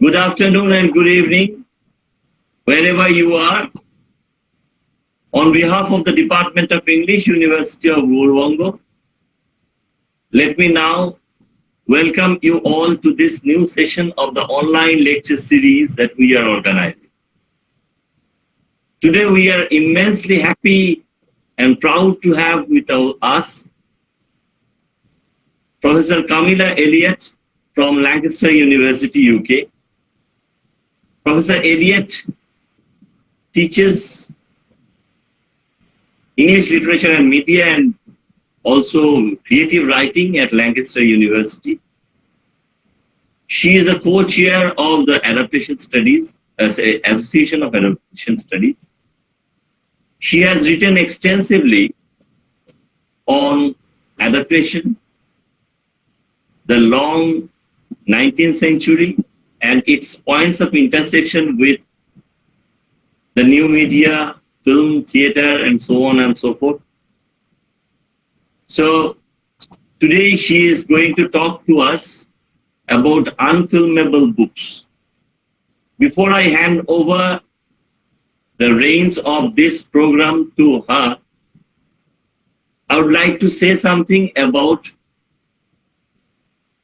Good afternoon and good evening, wherever you are. On behalf of the Department of English, University of Gour, let me now welcome you all to this new session of the online lecture series that we are organizing. Today we are immensely happy and proud to have with us Professor Kamilla Elliott from Lancaster University, UK. Professor Elliott teaches English literature and media and also creative writing at Lancaster University. She is a co-chair of the Adaptation Studies, Association of Adaptation Studies. She has written extensively on adaptation, the long 19th century, and its points of intersection with the new media, film, theater, and so on and so forth. So today she is going to talk to us about unfilmable books. Before I hand over the reins of this program to her, I would like to say something about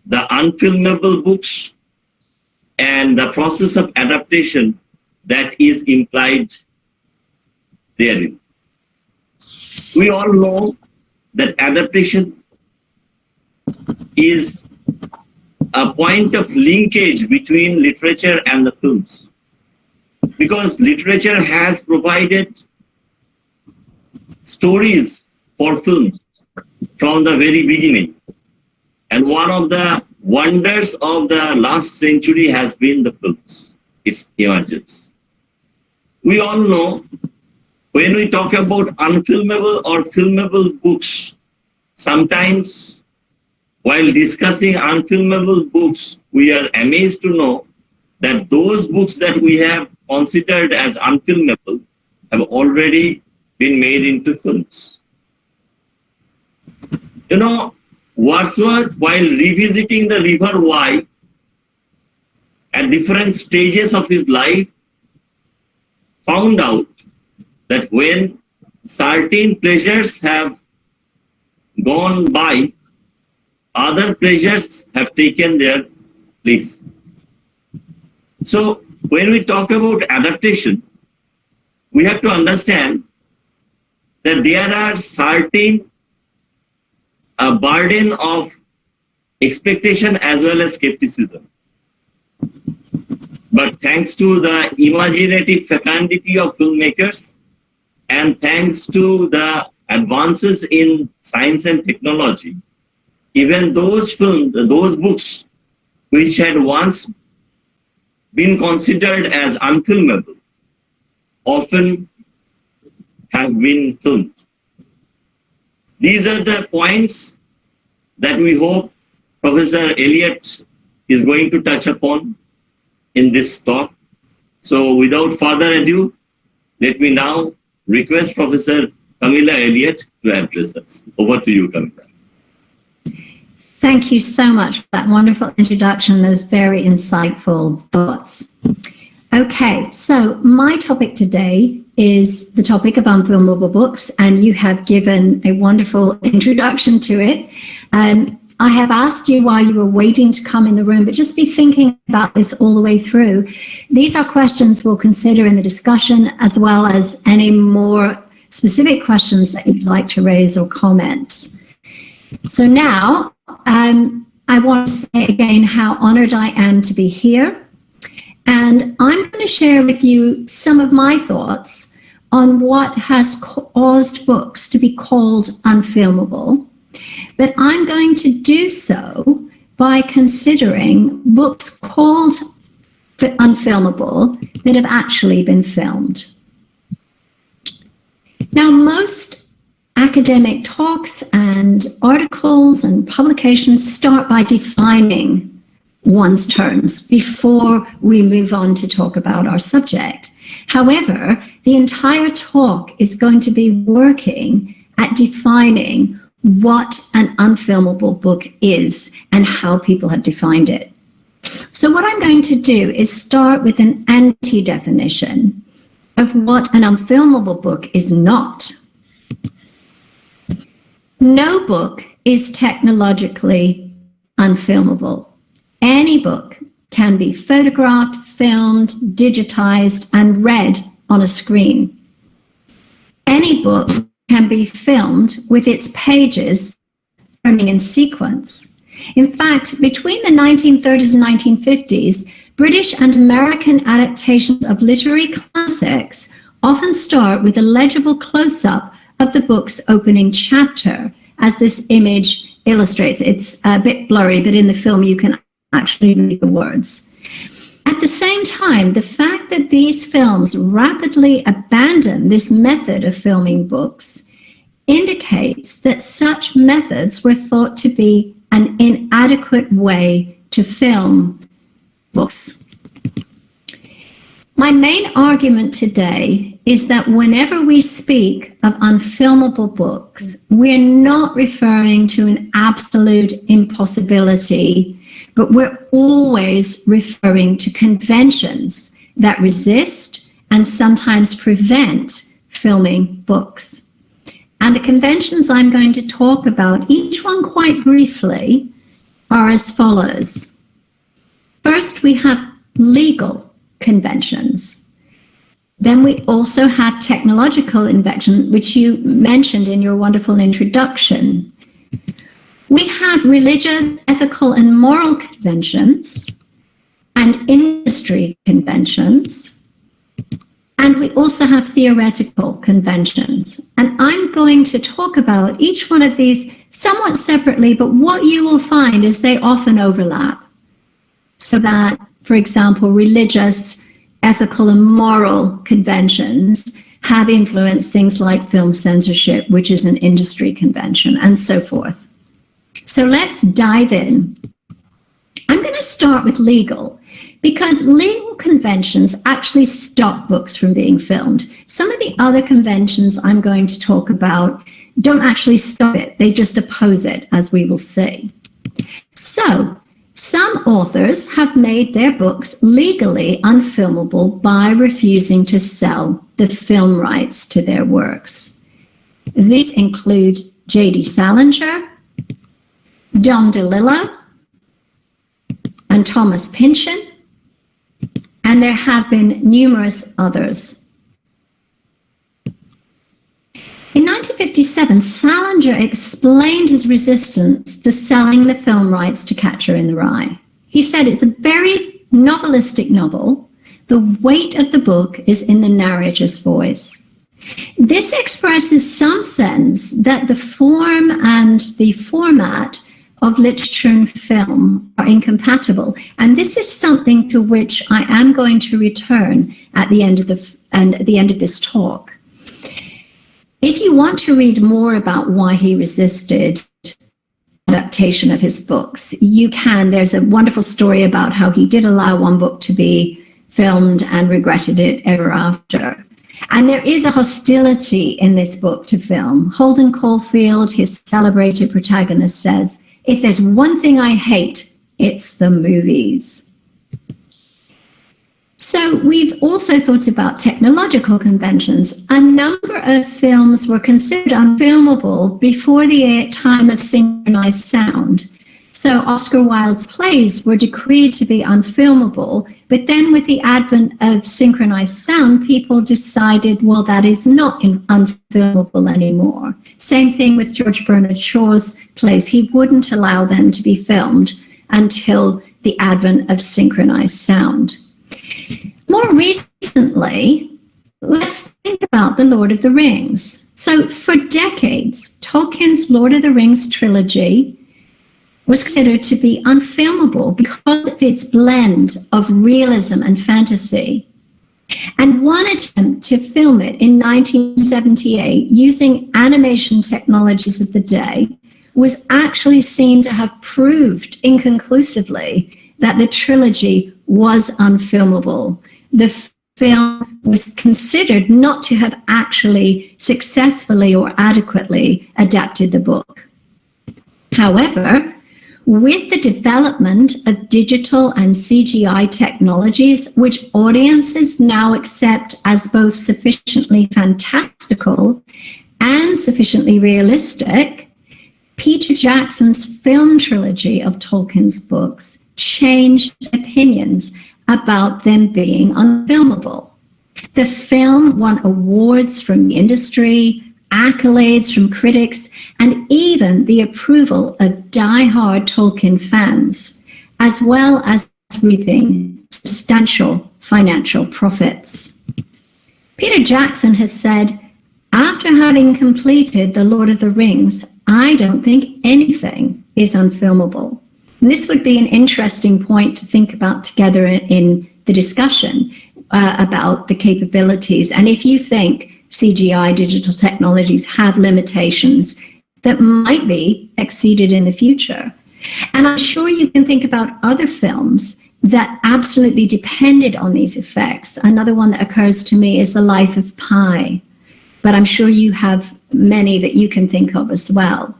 the unfilmable books and the process of adaptation that is implied therein. We all know that adaptation is a point of linkage between literature and the films, because literature has provided stories for films from the very beginning. And one of the wonders of the last century has been the films, its emergence. We all know when we talk about unfilmable or filmable books, sometimes while discussing unfilmable books, we are amazed to know that those books that we have considered as unfilmable have already been made into films. You know, Wordsworth, while revisiting the River Wye at different stages of his life, found out that when certain pleasures have gone by, other pleasures have taken their place. So when we talk about adaptation, we have to understand that there are certain a burden of expectation as well as skepticism. But thanks to the imaginative fecundity of filmmakers and thanks to the advances in science and technology, even those books which had once been considered as unfilmable often have been filmed. These are the points that we hope Professor Elliott is going to touch upon in this talk. So without further ado, let me now request Professor Kamilla Elliott to address us. Over to you, Kamilla. Thank you so much for that wonderful introduction, those very insightful thoughts. Okay, so my topic today is the topic of unfilmable books, and you have given a wonderful introduction to it. I have asked you while you were waiting to come in the room, but just be thinking about this all the way through. These are questions we'll consider in the discussion, as well as any more specific questions that you'd like to raise or comments. So now, I want to say again how honored I am to be here. And I'm going to share with you some of my thoughts on what has caused books to be called unfilmable. But I'm going to do so by considering books called unfilmable that have actually been filmed. Now, most academic talks and articles and publications start by defining one's terms before we move on to talk about our subject. However, the entire talk is going to be working at defining what an unfilmable book is and how people have defined it. So what I'm going to do is start with an anti-definition of what an unfilmable book is not. No book is technologically unfilmable. Any book can be photographed, filmed, digitized, and read on a screen. Any book can be filmed with its pages turning in sequence. In fact, between the 1930s and 1950s, British and American adaptations of literary classics often start with a legible close-up of the book's opening chapter, as this image illustrates. It's a bit blurry, but in the film you can actually read the words. At the same time, the fact that these films rapidly abandon this method of filming books indicates that such methods were thought to be an inadequate way to film books. My main argument today is that whenever we speak of unfilmable books, we're not referring to an absolute impossibility, but we're always referring to conventions that resist and sometimes prevent filming books. And the conventions I'm going to talk about, each one quite briefly, are as follows. First, we have legal conventions. Then we also have technological invention, which you mentioned in your wonderful introduction. We have religious, ethical, and moral conventions and industry conventions. And we also have theoretical conventions. And I'm going to talk about each one of these somewhat separately, but what you will find is they often overlap. So that, for example, religious, ethical, and moral conventions have influenced things like film censorship, which is an industry convention, and so forth. So let's dive in. I'm going to start with legal, because legal conventions actually stop books from being filmed. Some of the other conventions I'm going to talk about don't actually stop it, they just oppose it, as we will see. So, some authors have made their books legally unfilmable by refusing to sell the film rights to their works. These include J.D. Salinger, Don DeLillo, and Thomas Pynchon, and there have been numerous others. In 1957, Salinger explained his resistance to selling the film rights to Catcher in the Rye. He said it's a very novelistic novel. The weight of the book is in the narrator's voice. This expresses some sense that the form and the format of literature and film are incompatible. And this is something to which I am going to return at the end of this talk. If you want to read more about why he resisted adaptation of his books, you can. There's a wonderful story about how he did allow one book to be filmed and regretted it ever after. And there is a hostility in this book to film. Holden Caulfield, his celebrated protagonist, says, "If there's one thing I hate, it's the movies." So we've also thought about technological conventions. A number of films were considered unfilmable before the time of synchronized sound. So Oscar Wilde's plays were decreed to be unfilmable, but then with the advent of synchronized sound, people decided, well, that is not unfilmable anymore. Same thing with George Bernard Shaw's plays. He wouldn't allow them to be filmed until the advent of synchronized sound. More recently, let's think about The Lord of the Rings. So for decades, Tolkien's Lord of the Rings trilogy was considered to be unfilmable because of its blend of realism and fantasy. And one attempt to film it in 1978 using animation technologies of the day was actually seen to have proved inconclusively that the trilogy was unfilmable. The film was considered not to have actually successfully or adequately adapted the book. However, with the development of digital and CGI technologies, which audiences now accept as both sufficiently fantastical and sufficiently realistic, Peter Jackson's film trilogy of Tolkien's books changed opinions about them being unfilmable. The film won awards from the industry, accolades from critics, and even the approval of die-hard Tolkien fans, as well as reaping substantial financial profits. Peter Jackson has said, "After having completed The Lord of the Rings, I don't think anything is unfilmable." And this would be an interesting point to think about together in the discussion about the capabilities. And if you think CGI digital technologies have limitations that might be exceeded in the future. And I'm sure you can think about other films that absolutely depended on these effects. Another one that occurs to me is The Life of Pi, but I'm sure you have many that you can think of as well.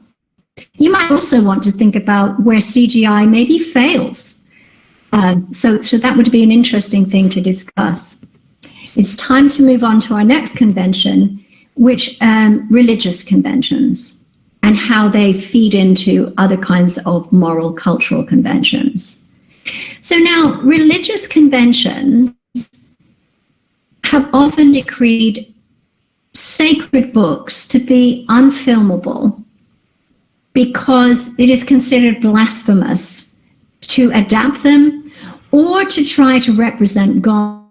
You might also want to think about where CGI maybe fails. So that would be an interesting thing to discuss. It's time to move on to our next convention, which religious conventions and how they feed into other kinds of moral cultural conventions. So now religious conventions have often decreed sacred books to be unfilmable because it is considered blasphemous to adapt them or to try to represent God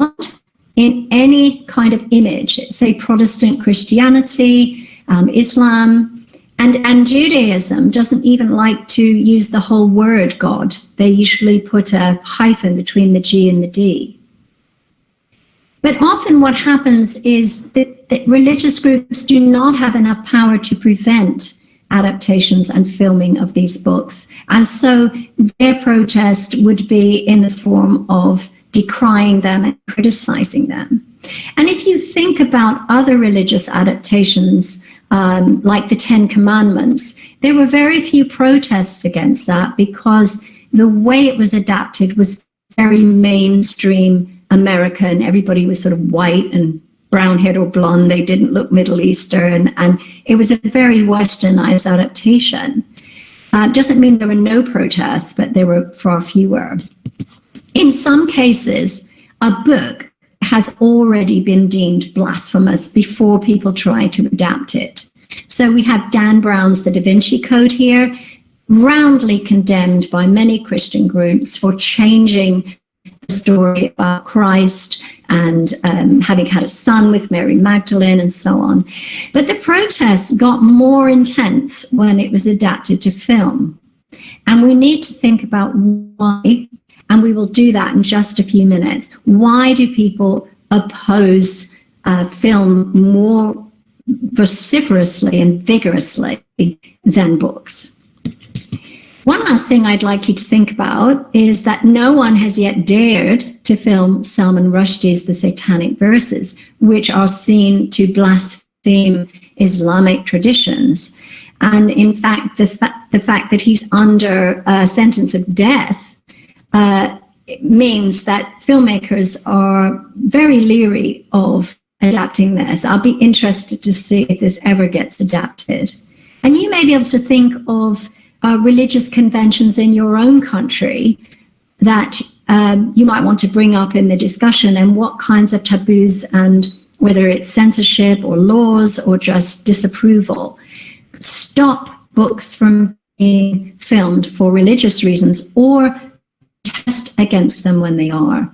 in any kind of image, say Protestant Christianity, Islam, and Judaism doesn't even like to use the whole word God. They usually put a hyphen between the G and the D. But often what happens is that religious groups do not have enough power to prevent adaptations and filming of these books. And so their protest would be in the form of decrying them and criticizing them. And if you think about other religious adaptations, like the Ten Commandments, there were very few protests against that because the way it was adapted was very mainstream American. Everybody was sort of white and brown-haired or blonde. They didn't look Middle Eastern, and it was a very westernized adaptation. Doesn't mean there were no protests, but there were far fewer. In some cases, a book has already been deemed blasphemous before people try to adapt it. So we have Dan Brown's The Da Vinci Code here, roundly condemned by many Christian groups for changing the story about Christ and having had a son with Mary Magdalene and so on. But the protests got more intense when it was adapted to film. And we need to think about why, and we will do that in just a few minutes. Why do people oppose film more vociferously and vigorously than books? One last thing I'd like you to think about is that no one has yet dared to film Salman Rushdie's The Satanic Verses, which are seen to blaspheme Islamic traditions. And in fact, the fact that he's under a sentence of death means that filmmakers are very leery of adapting this. I'll be interested to see if this ever gets adapted. And you may be able to think of religious conventions in your own country that you might want to bring up in the discussion, and what kinds of taboos, and whether it's censorship or laws or just disapproval, stop books from being filmed for religious reasons or test against them when they are.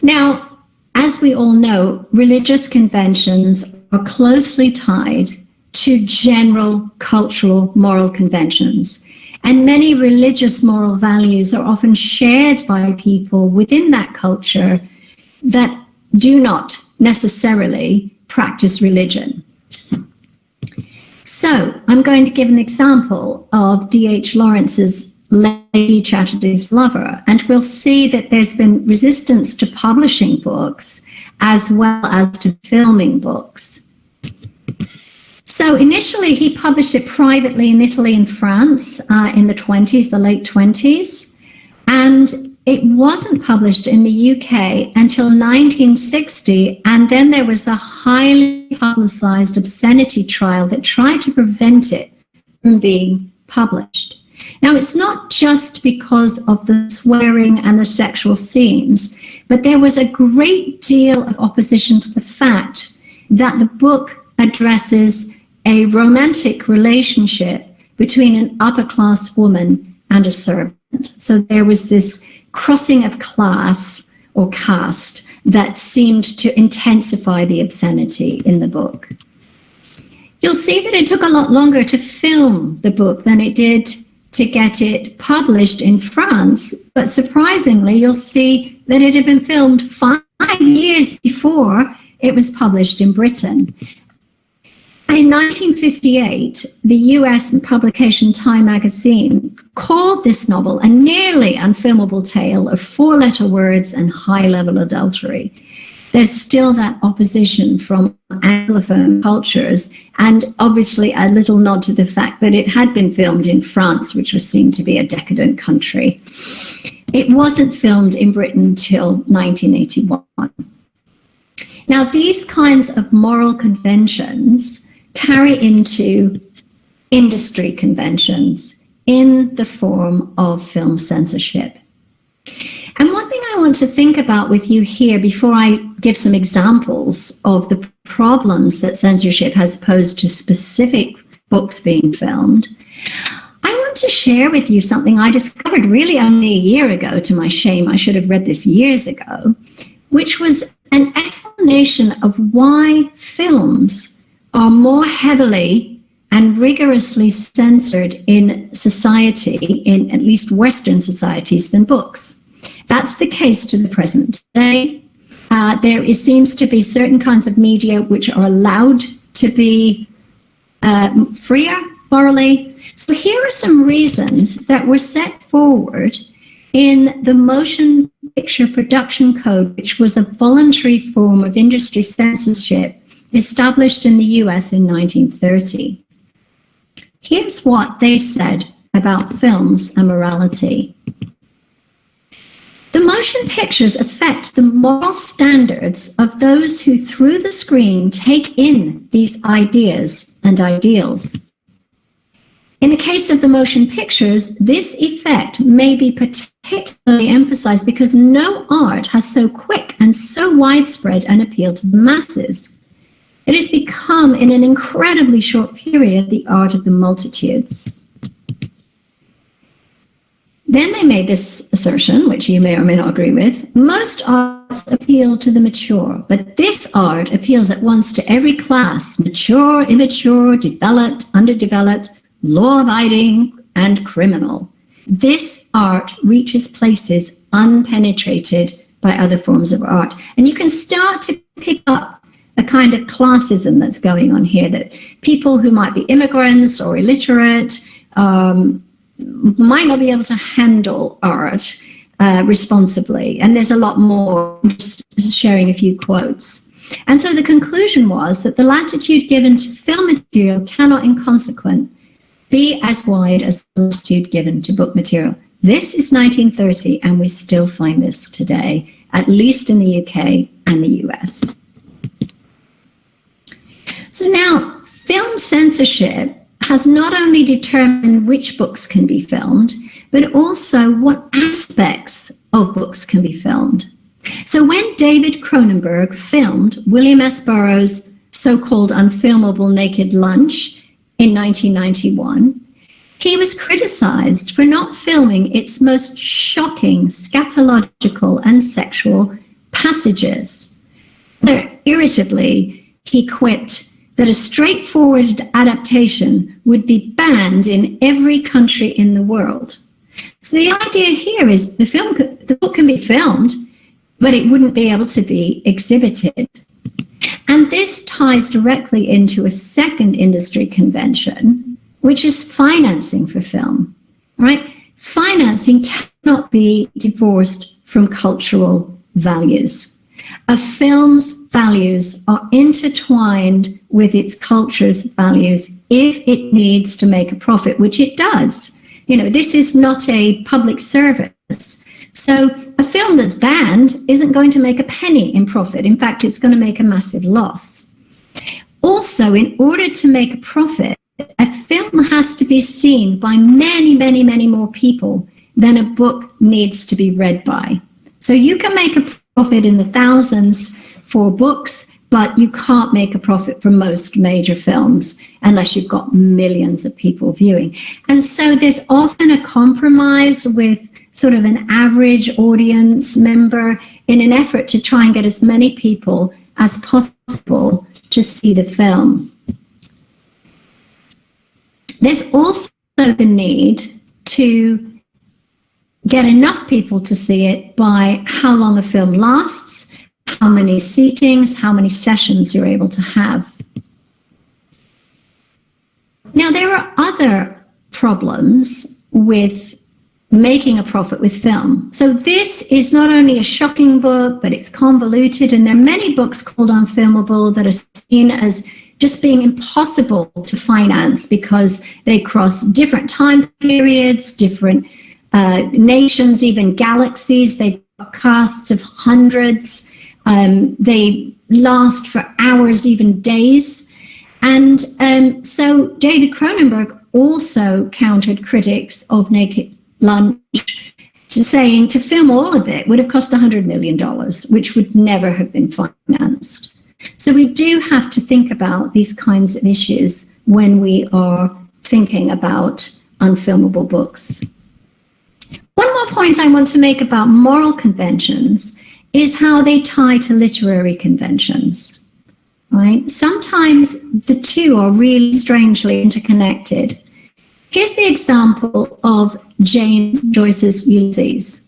Now, as we all know, religious conventions are closely tied to general cultural moral conventions. And many religious moral values are often shared by people within that culture that do not necessarily practice religion. So I'm going to give an example of D.H. Lawrence's Lady Chatterley's Lover, and we'll see that there's been resistance to publishing books as well as to filming books. So initially, he published it privately in Italy and France in the 20s, the late 20s. And it wasn't published in the UK until 1960. And then there was a highly publicized obscenity trial that tried to prevent it from being published. Now, it's not just because of the swearing and the sexual scenes, but there was a great deal of opposition to the fact that the book addresses a romantic relationship between an upper-class woman and a servant. So there was this crossing of class or caste that seemed to intensify the obscenity in the book. You'll see that it took a lot longer to film the book than it did to get it published in France, but surprisingly, you'll see that it had been filmed 5 years before it was published in Britain. In 1958, the US publication Time magazine called this novel a nearly unfilmable tale of 4-letter words and high-level adultery. There's still that opposition from Anglophone cultures, and obviously a little nod to the fact that it had been filmed in France, which was seen to be a decadent country. It wasn't filmed in Britain till 1981. Now, these kinds of moral conventions carry into industry conventions in the form of film censorship. And one thing I want to think about with you here before I give some examples of the problems that censorship has posed to specific books being filmed, I want to share with you something I discovered really only a year ago, to my shame. I should have read this years ago, which was an explanation of why films are more heavily and rigorously censored in society, in at least Western societies, than books. That's the case to the present day. There seems to be certain kinds of media which are allowed to be freer morally. So here are some reasons that were set forward in the Motion Picture Production Code, which was a voluntary form of industry censorship established in the US in 1930. Here's what they said about films and morality. The motion pictures affect the moral standards of those who through the screen take in these ideas and ideals. In the case of the motion pictures, this effect may be particularly emphasized because no art has so quick and so widespread an appeal to the masses. It has become, in an incredibly short period, the art of the multitudes. Then they made this assertion, which you may or may not agree with. Most arts appeal to the mature, but this art appeals at once to every class: mature, immature, developed, underdeveloped, law-abiding, and criminal. This art reaches places unpenetrated by other forms of art. And you can start to pick up a kind of classism that's going on here, that people who might be immigrants or illiterate might not be able to handle art responsibly. And there's a lot more, just sharing a few quotes. And so the conclusion was that the latitude given to film material cannot, in consequence, be as wide as the latitude given to book material. This is 1930, and we still find this today, at least in the UK and the US. So now, film censorship has not only determined which books can be filmed, but also what aspects of books can be filmed. So when David Cronenberg filmed William S. Burroughs' so-called Unfilmable Naked Lunch in 1991, he was criticized for not filming its most shocking scatological and sexual passages. Irritably, he quipped that a straightforward adaptation would be banned in every country in the world. So the idea here is the book can be filmed, but it wouldn't be able to be exhibited. And this ties directly into a second industry convention, which is financing for film, right? Financing cannot be divorced from cultural values. A film's values are intertwined with its culture's values if it needs to make a profit, which it does. You know, this is not a public service. So a film that's banned isn't going to make a penny in profit. In fact, it's going to make a massive loss. Also, in order to make a profit, a film has to be seen by many, many, many more people than a book needs to be read by. So you can make a profit in the thousands for books, but you can't make a profit from most major films unless you've got millions of people viewing. And so there's often a compromise with sort of an average audience member in an effort to try and get as many people as possible to see the film. There's also the need to get enough people to see it by how long a film lasts, how many seatings, how many sessions you're able to have. Now, there are other problems with making a profit with film. So this is not only a shocking book, but it's convoluted, and there are many books called Unfilmable that are seen as just being impossible to finance because they cross different time periods, different nations, even galaxies. They've got casts of hundreds. They last for hours, even days. And so David Cronenberg also countered critics of Naked Lunch to saying to film all of it would have cost $100 million, which would never have been financed. So we do have to think about these kinds of issues when we are thinking about unfilmable books. One more point I want to make about moral conventions is how they tie to literary conventions, right? Sometimes the two are really strangely interconnected. Here's the example of James Joyce's Ulysses.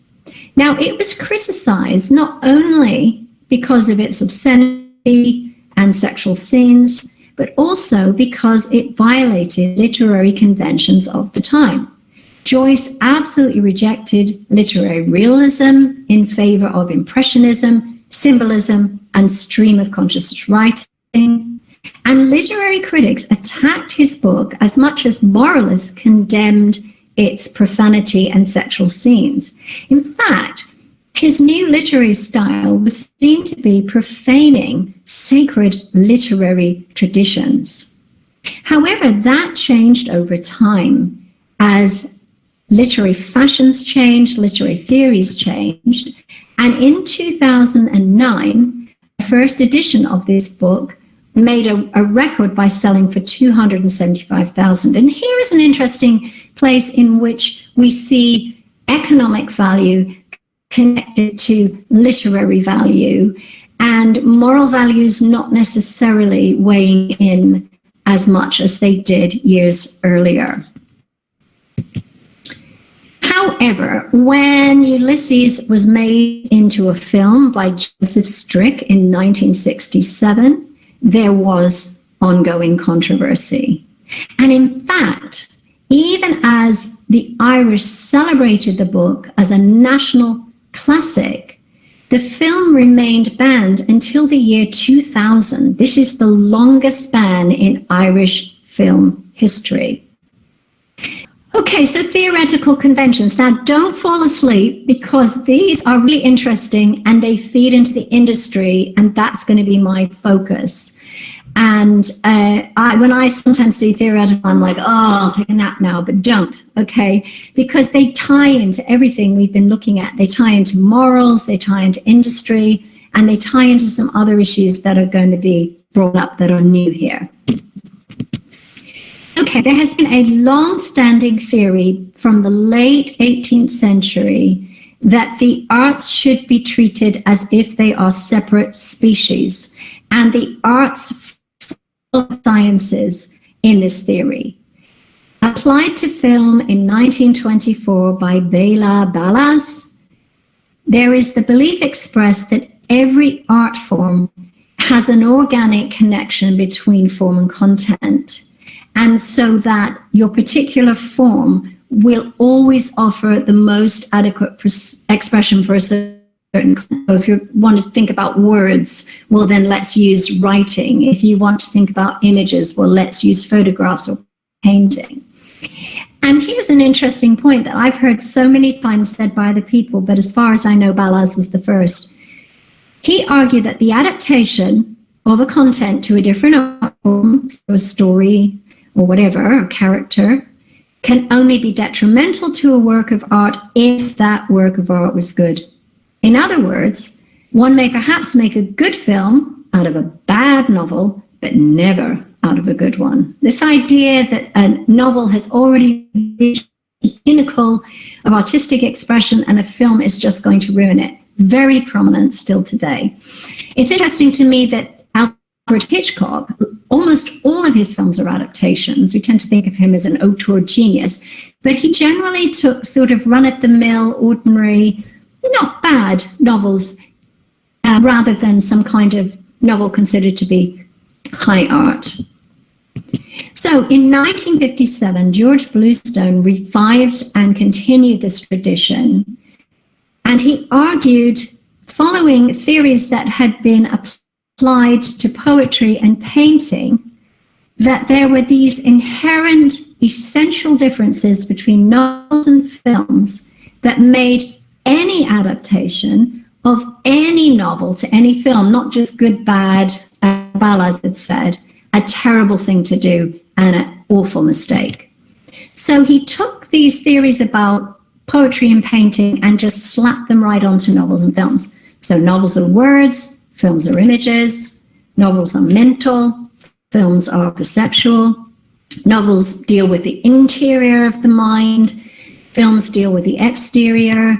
Now, it was criticized not only because of its obscenity and sexual scenes, but also because it violated literary conventions of the time. Joyce absolutely rejected literary realism in favor of impressionism, symbolism, and stream of consciousness writing. And literary critics attacked his book as much as moralists condemned its profanity and sexual scenes. In fact, his new literary style was seen to be profaning sacred literary traditions. However, that changed over time as literary fashions changed, literary theories changed, and in 2009, the first edition of this book made a record by selling for $275,000. And here is an interesting place in which we see economic value connected to literary value and moral values not necessarily weighing in as much as they did years earlier. However, when Ulysses was made into a film by Joseph Strick in 1967, there was ongoing controversy. And in fact, even as the Irish celebrated the book as a national classic, the film remained banned until the year 2000. This is the longest ban in Irish film history. Okay, so theoretical conventions. Now, don't fall asleep because these are really interesting and they feed into the industry, and that's going to be my focus. And when I sometimes see theoretical, I'm like, oh, I'll take a nap now, but don't, okay? Because they tie into everything we've been looking at. They tie into morals, they tie into industry, and they tie into some other issues that are going to be brought up that are new here. Okay, there has been a long-standing theory from the late 18th century that the arts should be treated as if they are separate species, and the arts follow sciences in this theory. Applied to film in 1924 by Bela Ballas, there is the belief expressed that every art form has an organic connection between form and content, and so that your particular form will always offer the most adequate expression for a certain certain, if you want to think about words, well, then let's use writing. If you want to think about images, well, let's use photographs or painting. And here's an interesting point that I've heard so many times said by other people, but as far as I know, Balaz was the first. He argued that the adaptation of a content to a different art form, so a story or whatever, a character, can only be detrimental to a work of art if that work of art was good. In other words, one may perhaps make a good film out of a bad novel, but never out of a good one. This idea that a novel has already reached the pinnacle of artistic expression and a film is just going to ruin it. Very prominent still today. It's interesting to me that Alfred Hitchcock, almost all of his films are adaptations. We tend to think of him as an auteur genius, but he generally took sort of run-of-the-mill, ordinary, not bad novels, rather than some kind of novel considered to be high art. So in 1957, George Bluestone revived and continued this tradition, and he argued, following theories that had been applied to poetry and painting, that there were these inherent essential differences between novels and films that made any adaptation of any novel to any film, not just good, bad, as Balaz had said, a terrible thing to do and an awful mistake. So he took these theories about poetry and painting and just slapped them right onto novels and films. So novels are words, films are images, novels are mental, films are perceptual, novels deal with the interior of the mind, films deal with the exterior,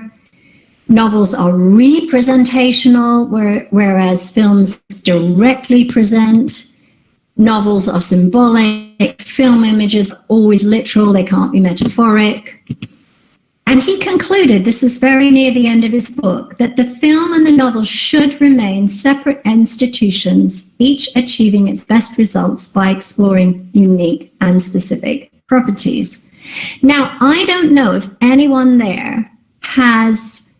novels are representational, whereas films directly present, novels are symbolic, film images are always literal, they can't be metaphoric. And he concluded, this is very near the end of his book, that the film and the novel should remain separate institutions, each achieving its best results by exploring unique and specific properties. Now, I don't know if anyone there has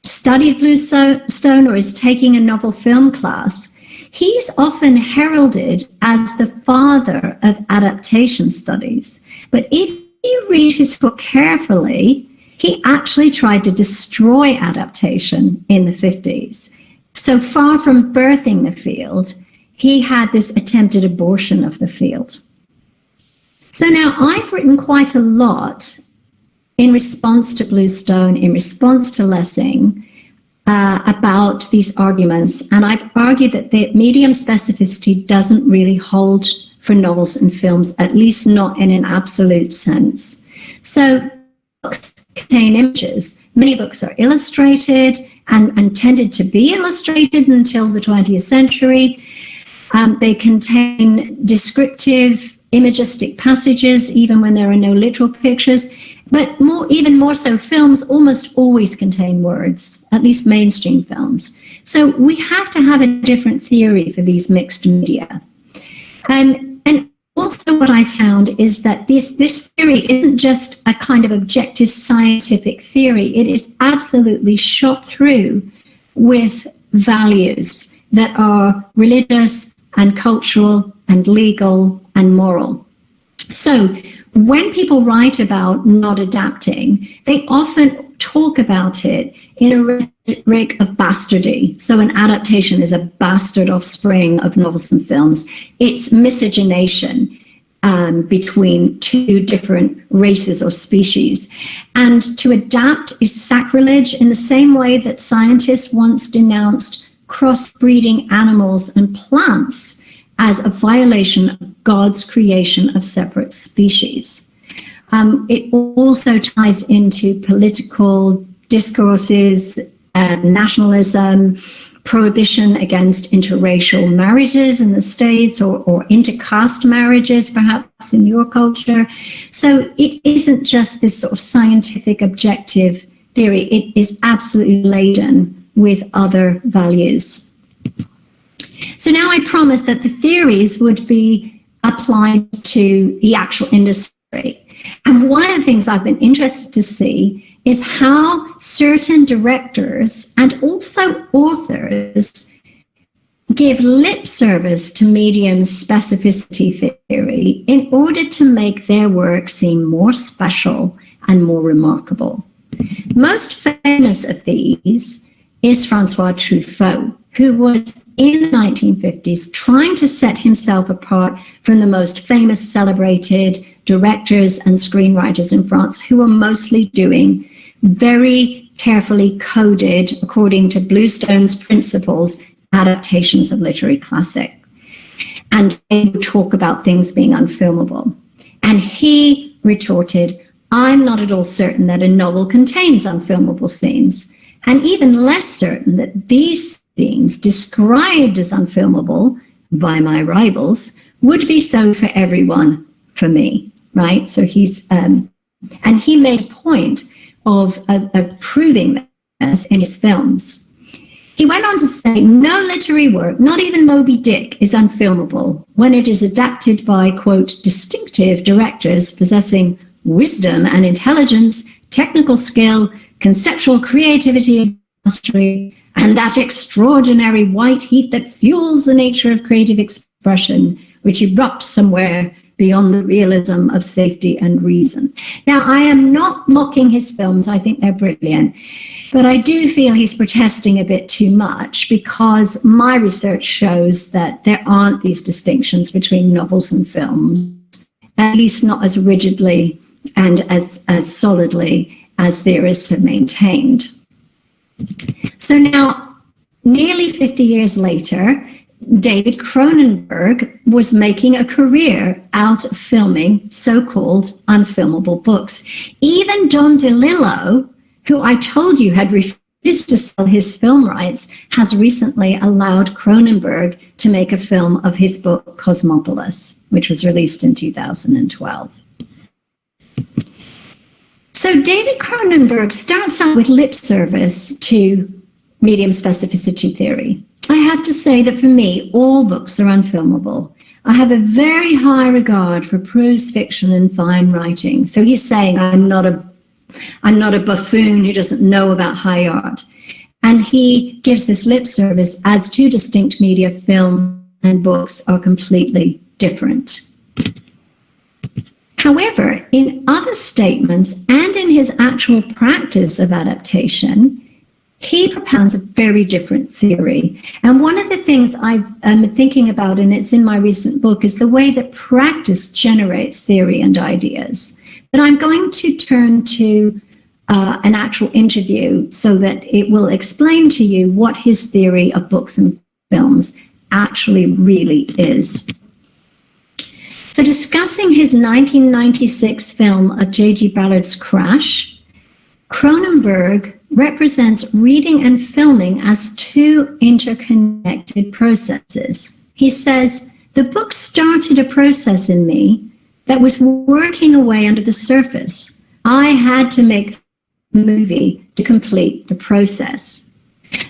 studied Bluestone or is taking a novel film class. He's often heralded as the father of adaptation studies. But if you read his book carefully, he actually tried to destroy adaptation in the 50s. So far from birthing the field, he had this attempted abortion of the field. So now I've written quite a lot in response to Bluestone, in response to Lessing, about these arguments. And I've argued that the medium specificity doesn't really hold for novels and films, at least not in an absolute sense. So books contain images. Many books are illustrated and tended to be illustrated until the 20th century. They contain descriptive, imagistic passages, even when there are no literal pictures. But even more so, films almost always contain words, at least mainstream films. So we have to have a different theory for these mixed media. And also what I found is that this theory isn't just a kind of objective scientific theory. It is absolutely shot through with values that are religious and cultural and legal and moral. So when people write about not adapting, they often talk about it in a rhetoric of bastardy. So an adaptation is a bastard offspring of novels and films. It's miscegenation between two different races or species. And to adapt is sacrilege in the same way that scientists once denounced crossbreeding animals and plants as a violation of God's creation of separate species. It also ties into political discourses, nationalism, prohibition against interracial marriages in the States, or intercaste marriages, perhaps in your culture. So it isn't just this sort of scientific objective theory. It is absolutely laden with other values. So now I promised that the theories would be applied to the actual industry. And one of the things I've been interested to see is how certain directors and also authors give lip service to medium specificity theory in order to make their work seem more special and more remarkable. Most famous of these is Francois Truffaut, who was in the 1950s trying to set himself apart from the most famous celebrated directors and screenwriters in France, who were mostly doing very carefully coded, according to Bluestone's principles, adaptations of literary classic. And they would talk about things being unfilmable. And he retorted, I'm not at all certain that a novel contains unfilmable scenes, and even less certain that these scenes described as unfilmable by my rivals would be so for everyone for me, right? So he's, and he made a point of proving this in his films. He went on to say, no literary work, not even Moby Dick, is unfilmable when it is adapted by, quote, distinctive directors possessing wisdom and intelligence, technical skill, conceptual creativity and mastery, and that extraordinary white heat that fuels the nature of creative expression, which erupts somewhere beyond the realism of safety and reason. Now, I am not mocking his films. I think they're brilliant. But I do feel he's protesting a bit too much, because my research shows that there aren't these distinctions between novels and films, at least not as rigidly and as solidly as theorists have maintained. So now, nearly 50 years later, David Cronenberg was making a career out of filming so-called unfilmable books. Even Don DeLillo, who I told you had refused to sell his film rights, has recently allowed Cronenberg to make a film of his book Cosmopolis, which was released in 2012. So David Cronenberg starts out with lip service to medium specificity theory. I have to say that for me, all books are unfilmable. I have a very high regard for prose fiction and fine writing. So he's saying I'm not a buffoon who doesn't know about high art. And he gives this lip service as two distinct media, film and books, are completely different. However, in other statements and in his actual practice of adaptation, he propounds a very different theory. And one of the things I'm thinking about, and it's in my recent book, is the way that practice generates theory and ideas. But I'm going to turn to an actual interview so that it will explain to you what his theory of books and films actually really is. So discussing his 1996 film of J.G. Ballard's Crash, Cronenberg represents reading and filming as two interconnected processes. He says, the book started a process in me that was working away under the surface. I had to make the movie to complete the process.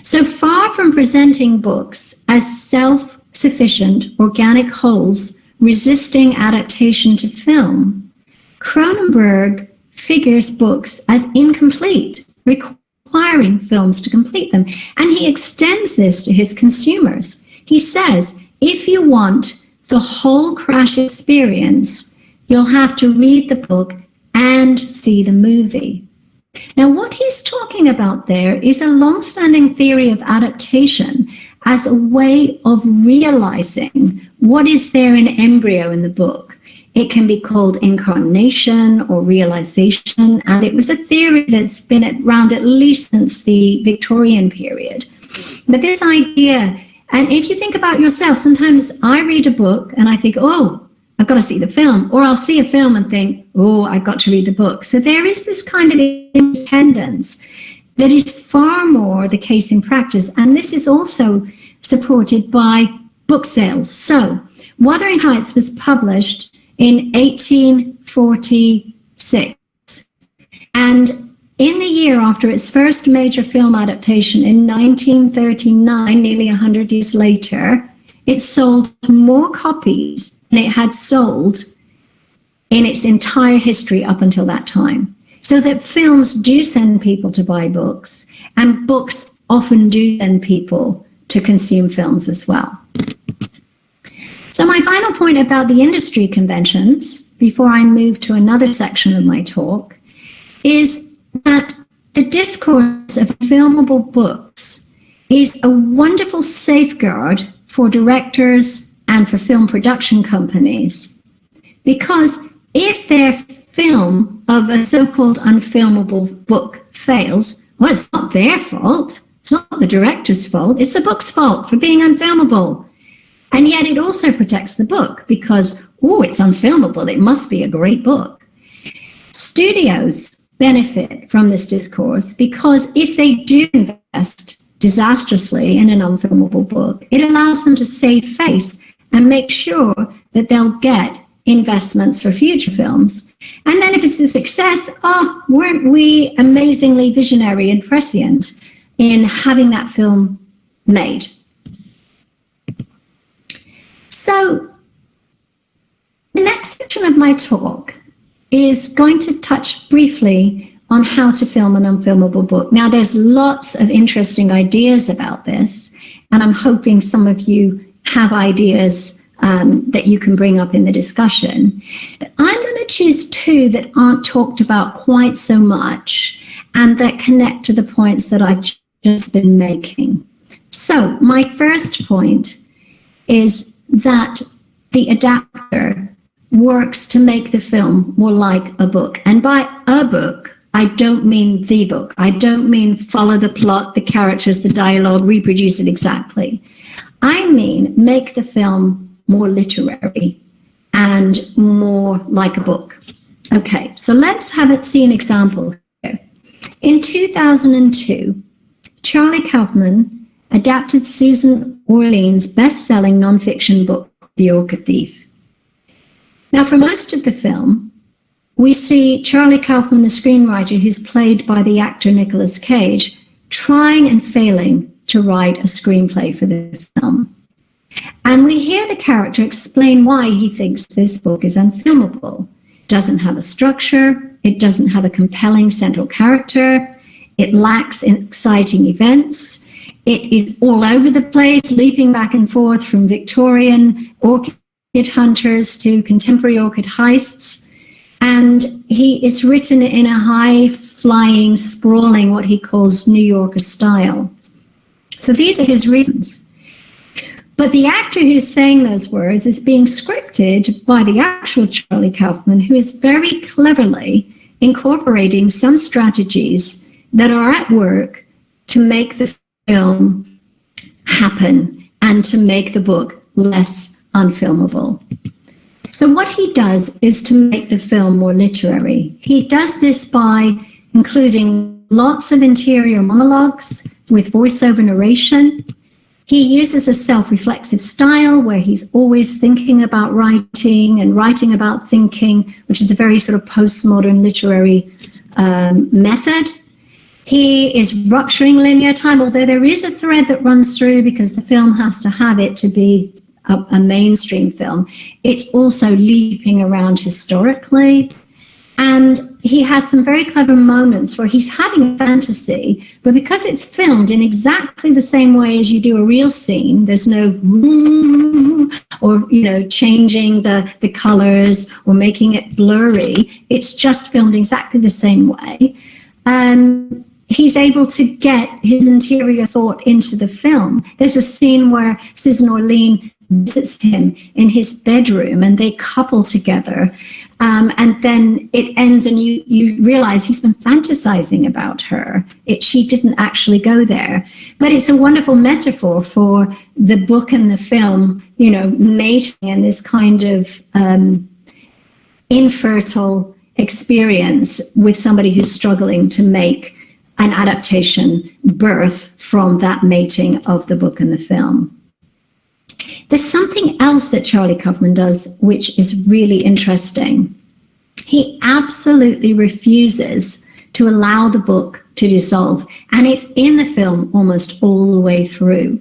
So far from presenting books as self-sufficient organic wholes resisting adaptation to film, Cronenberg figures books as incomplete, requiring films to complete them. And he extends this to his consumers. He says, if you want the whole Crash experience, you'll have to read the book and see the movie. Now, what he's talking about there is a long-standing theory of adaptation as a way of realizing what is there in embryo in the book. It can be called incarnation or realization, and it was a theory that's been around at least since the Victorian period. But this idea, and if you think about yourself, sometimes I read a book and I think, oh, I've got to see the film, or I'll see a film and think, oh, I've got to read the book. So there is this kind of independence that is far more the case in practice, and this is also supported by book sales. So Wuthering Heights was published in 1846. And in the year after its first major film adaptation in 1939, nearly 100 years later, it sold more copies than it had sold in its entire history up until that time. so that films do send people to buy books, and books often do send people to consume films as well. So my final point about the industry conventions, before I move to another section of my talk, is that the discourse of filmable books is a wonderful safeguard for directors and for film production companies. Because if their film of a so-called unfilmable book fails, well, it's not their fault. It's not the director's fault. It's the book's fault for being unfilmable. And yet it also protects the book because, oh, it's unfilmable. It must be a great book. Studios benefit from this discourse because if they do invest disastrously in an unfilmable book, it allows them to save face and make sure that they'll get investments for future films. And then if it's a success, oh, weren't we amazingly visionary and prescient in having that film made? So the next section of my talk is going to touch briefly on how to film an unfilmable book. Now, there's lots of interesting ideas about this, and I'm hoping some of you have ideas that you can bring up in the discussion. But I'm going to choose two that aren't talked about quite so much and that connect to the points that I've just been making. So my first point is that the adapter works to make the film more like a book. And by a book, I don't mean the book. I don't mean follow the plot, the characters, the dialogue, reproduce it exactly. I mean make the film more literary and more like a book. Okay, so let's see an example here. In 2002, Charlie Kaufman adapted Susan Orlean's best-selling nonfiction book, The Orchid Thief. Now, for most of the film, we see Charlie Kaufman, the screenwriter, who's played by the actor Nicolas Cage, trying and failing to write a screenplay for the film. And we hear the character explain why he thinks this book is unfilmable. It doesn't have a structure, it doesn't have a compelling central character, it lacks exciting events, it is all over the place, leaping back and forth from Victorian orchid hunters to contemporary orchid heists. And it's written in a high-flying, sprawling, what he calls New Yorker style. So these are his reasons. But the actor who's saying those words is being scripted by the actual Charlie Kaufman, who is very cleverly incorporating some strategies that are at work to make the film happen and to make the book less unfilmable. So what he does is to make the film more literary. He does this by including lots of interior monologues with voiceover narration. He uses a self-reflexive style where he's always thinking about writing and writing about thinking, which is a very sort of postmodern literary method. He is rupturing linear time, although there is a thread that runs through because the film has to have it to be a mainstream film. It's also leaping around historically. And he has some very clever moments where he's having a fantasy, but because it's filmed in exactly the same way as you do a real scene, there's no or changing the colors or making it blurry. It's just filmed exactly the same way. He's able to get his interior thought into the film. There's a scene where Susan Orlean visits him in his bedroom and they couple together. And then it ends and you realize he's been fantasizing about her. She didn't actually go there. But it's a wonderful metaphor for the book and the film, mating and this kind of infertile experience with somebody who's struggling to make an adaptation birth from that mating of the book and the film. There's something else that Charlie Kaufman does which is really interesting. He absolutely refuses to allow the book to dissolve, and it's in the film almost all the way through.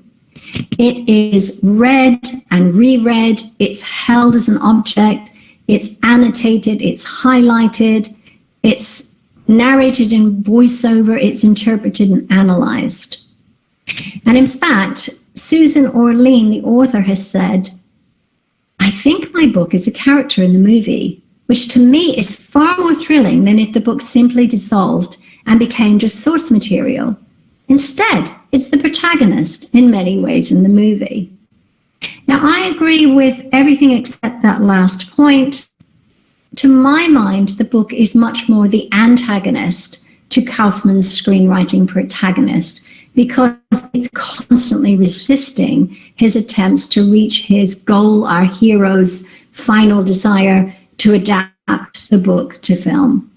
It is read and reread, it's held as an object, it's annotated, it's highlighted, it's narrated in voiceover, it's interpreted and analyzed. And in fact, Susan Orlean, the author, has said, I think my book is a character in the movie, which to me is far more thrilling than if the book simply dissolved and became just source material. Instead, it's the protagonist in many ways in the movie. Now, I agree with everything except that last point. To my mind, the book is much more the antagonist to Kaufman's screenwriting protagonist, because it's constantly resisting his attempts to reach his goal, our hero's final desire to adapt the book to film.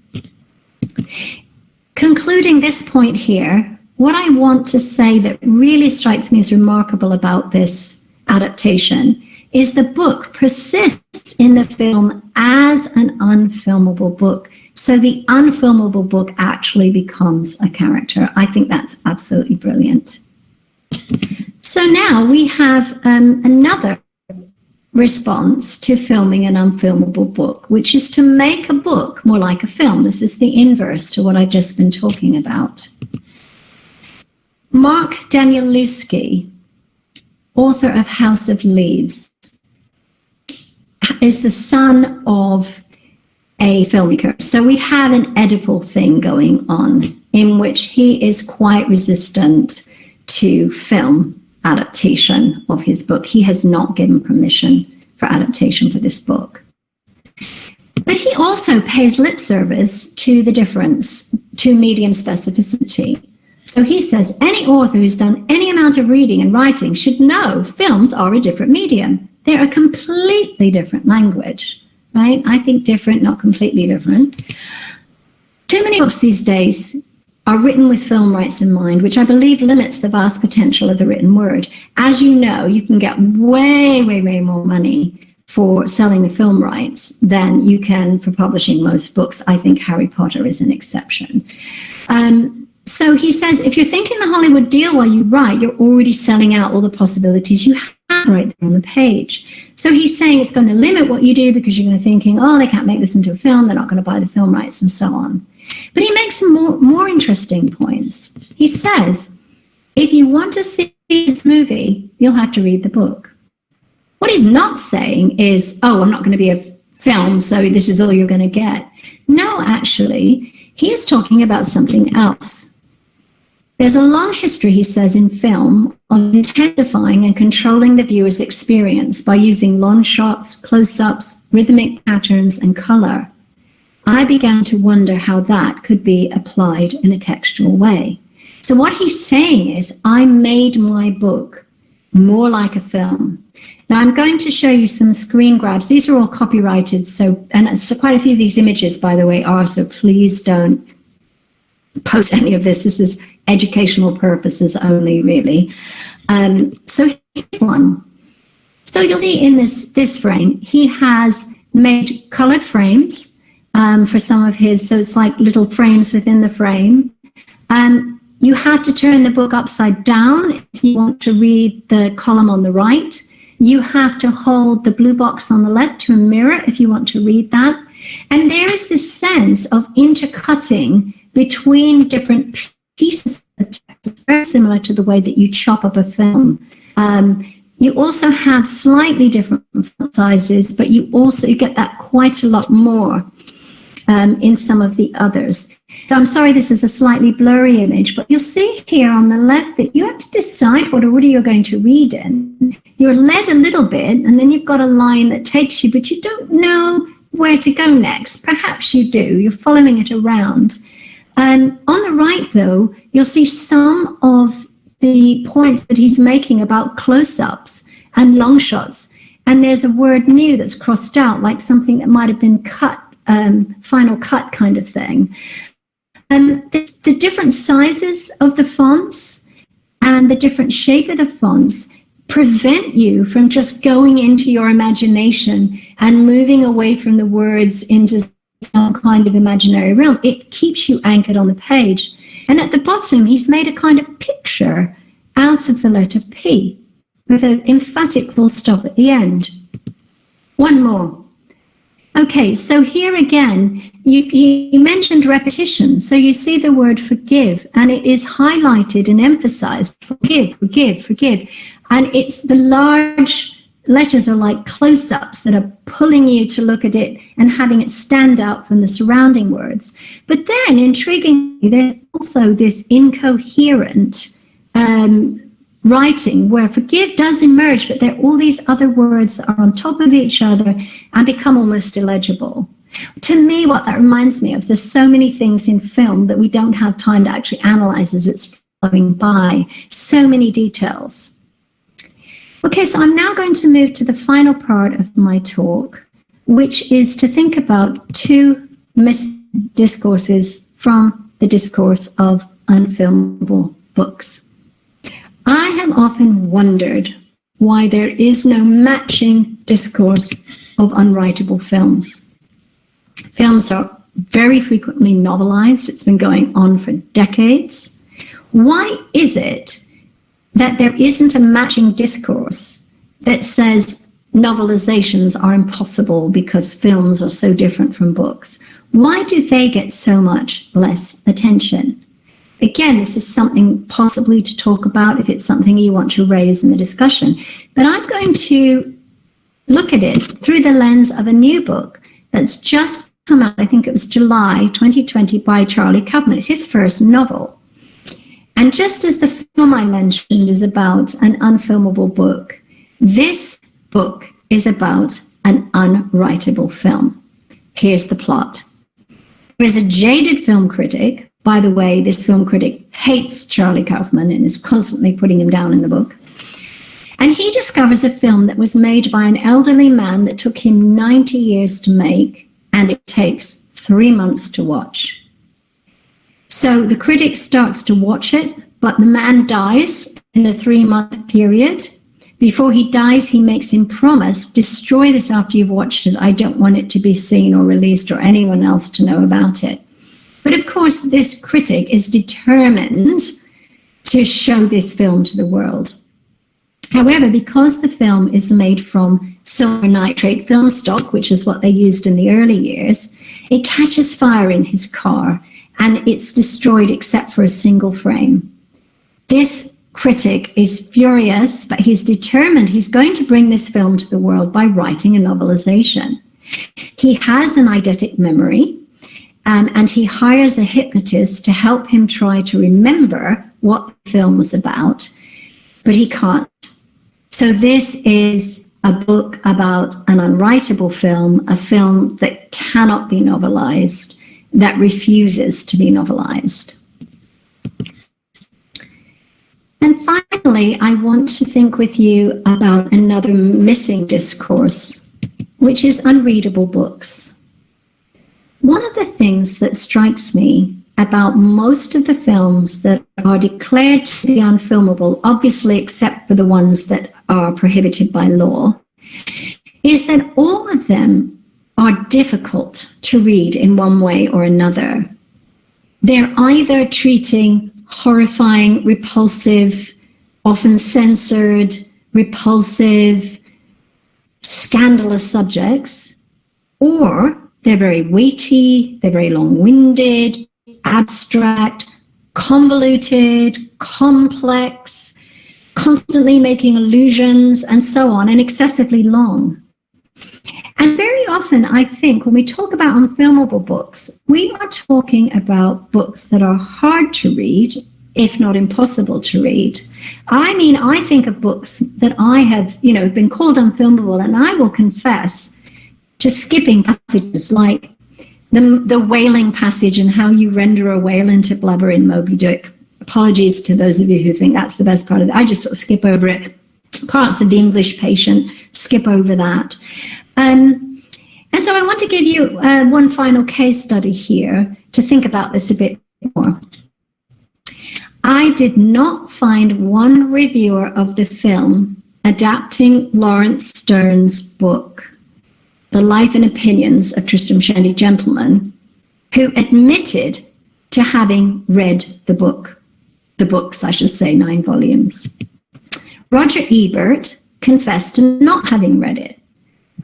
Concluding this point here, what I want to say that really strikes me as remarkable about this adaptation is the book persists in the film as an unfilmable book. So the unfilmable book actually becomes a character. I think that's absolutely brilliant. So now we have another response to filming an unfilmable book, which is to make a book more like a film. This is the inverse to what I've just been talking about. Mark Danielewski, author of House of Leaves, is the son of a filmmaker. So we have an Oedipal thing going on in which he is quite resistant to film adaptation of his book. He has not given permission for adaptation for this book. But he also pays lip service to the difference to medium specificity. So he says any author who's done any amount of reading and writing should know films are a different medium. They're a completely different language, right? I think different, not completely different. Too many books these days are written with film rights in mind, which I believe limits the vast potential of the written word. As you know, you can get way, way, way more money for selling the film rights than you can for publishing most books. I think Harry Potter is an exception. So he says, if you're thinking the Hollywood deal while you write, you're already selling out all the possibilities you have right there on the page. So he's saying it's going to limit what you do because you're going to thinking, oh, they can't make this into a film, they're not going to buy the film rights and so on. But he makes some more interesting points. He says, if you want to see this movie, you'll have to read the book. What he's not saying is, oh, I'm not going to be a film, so this is all you're going to get. No, actually, he is talking about something else. There's a long history, he says, in film of intensifying and controlling the viewer's experience by using long shots, close-ups, rhythmic patterns, and color. I began to wonder how that could be applied in a textual way. So what he's saying is, I made my book more like a film. Now I'm going to show you some screen grabs. These are all copyrighted, so quite a few of these images, by the way, are, so please don't post any of this. This is educational purposes only, really. So here's one. So you'll see in this frame, he has made colored frames for some of his, so it's like little frames within the frame. You have to turn the book upside down if you want to read the column on the right. You have to hold the blue box on the left to a mirror if you want to read that. And there is this sense of intercutting between different pieces of text. It's very similar to the way that you chop up a film. You also have slightly different font sizes, but you get that quite a lot more in some of the others. So I'm sorry, this is a slightly blurry image, but you'll see here on the left that you have to decide what order you're going to read in. You're led a little bit, and then you've got a line that takes you, but you don't know where to go next. Perhaps you do. You're following it around. On the right, though, you'll see some of the points that he's making about close-ups and long shots. And there's a word new that's crossed out, like something that might have been cut, final cut kind of thing. The different sizes of the fonts and the different shape of the fonts prevent you from just going into your imagination and moving away from the words into some kind of imaginary realm. It keeps you anchored on the page. And at the bottom, he's made a kind of picture out of the letter P with an emphatic full stop at the end. One more. Okay, so here again, you mentioned repetition. So you see the word forgive, and it is highlighted and emphasized. Forgive, forgive, forgive. And it's the large letters are like close-ups that are pulling you to look at it and having it stand out from the surrounding words. But then, intriguingly, there's also this incoherent writing where forgive does emerge, but there are all these other words that are on top of each other and become almost illegible. To me, what that reminds me of, there's so many things in film that we don't have time to actually analyze as it's flowing by. So many details. Okay, so I'm now going to move to the final part of my talk, which is to think about two discourses from the discourse of unfilmable books. I have often wondered why there is no matching discourse of unwritable films. Films are very frequently novelized. It's been going on for decades. Why is it that there isn't a matching discourse that says novelizations are impossible because films are so different from books? Why do they get so much less attention? Again, this is something possibly to talk about if it's something you want to raise in the discussion. But I'm going to look at it through the lens of a new book that's just come out, I think it was July 2020, by Charlie Kaufman. It's his first novel. And just as the film I mentioned is about an unfilmable book, this book is about an unwritable film. Here's the plot. There is a jaded film critic. By the way, this film critic hates Charlie Kaufman and is constantly putting him down in the book. And he discovers a film that was made by an elderly man that took him 90 years to make, and it takes 3 months to watch. So the critic starts to watch it, but the man dies in the 3-month period. Before he dies, he makes him promise, destroy this after you've watched it. I don't want it to be seen or released or anyone else to know about it. But of course, this critic is determined to show this film to the world. However, because the film is made from silver nitrate film stock, which is what they used in the early years, it catches fire in his car and it's destroyed except for a single frame. This critic is furious, but he's determined he's going to bring this film to the world by writing a novelization. He has an eidetic memory. And he hires a hypnotist to help him try to remember what the film was about, but he can't. So this is a book about an unwritable film, a film that cannot be novelized, that refuses to be novelized. And finally, I want to think with you about another missing discourse, which is unreadable books. One of the things that strikes me about most of the films that are declared to be unfilmable, obviously except for the ones that are prohibited by law, is that all of them are difficult to read in one way or another. They're either treating horrifying, repulsive, often censored, repulsive, scandalous subjects, or they're very weighty, they're very long-winded, abstract, convoluted, complex, constantly making allusions, and so on, and excessively long. And very often, I think, when we talk about unfilmable books, we are talking about books that are hard to read, if not impossible to read. I mean, I think of books that I have, been called unfilmable, and I will confess to skipping passages like the whaling passage and how you render a whale into blubber in Moby Dick. Apologies to those of you who think that's the best part of it. I just sort of skip over it. Parts of The English Patient, skip over that. And so I want to give you one final case study here to think about this a bit more. I did not find one reviewer of the film adapting Lawrence Stern's book, The Life and Opinions of Tristram Shandy Gentleman, who admitted to having read the books, I should say, 9 volumes. Roger Ebert confessed to not having read it.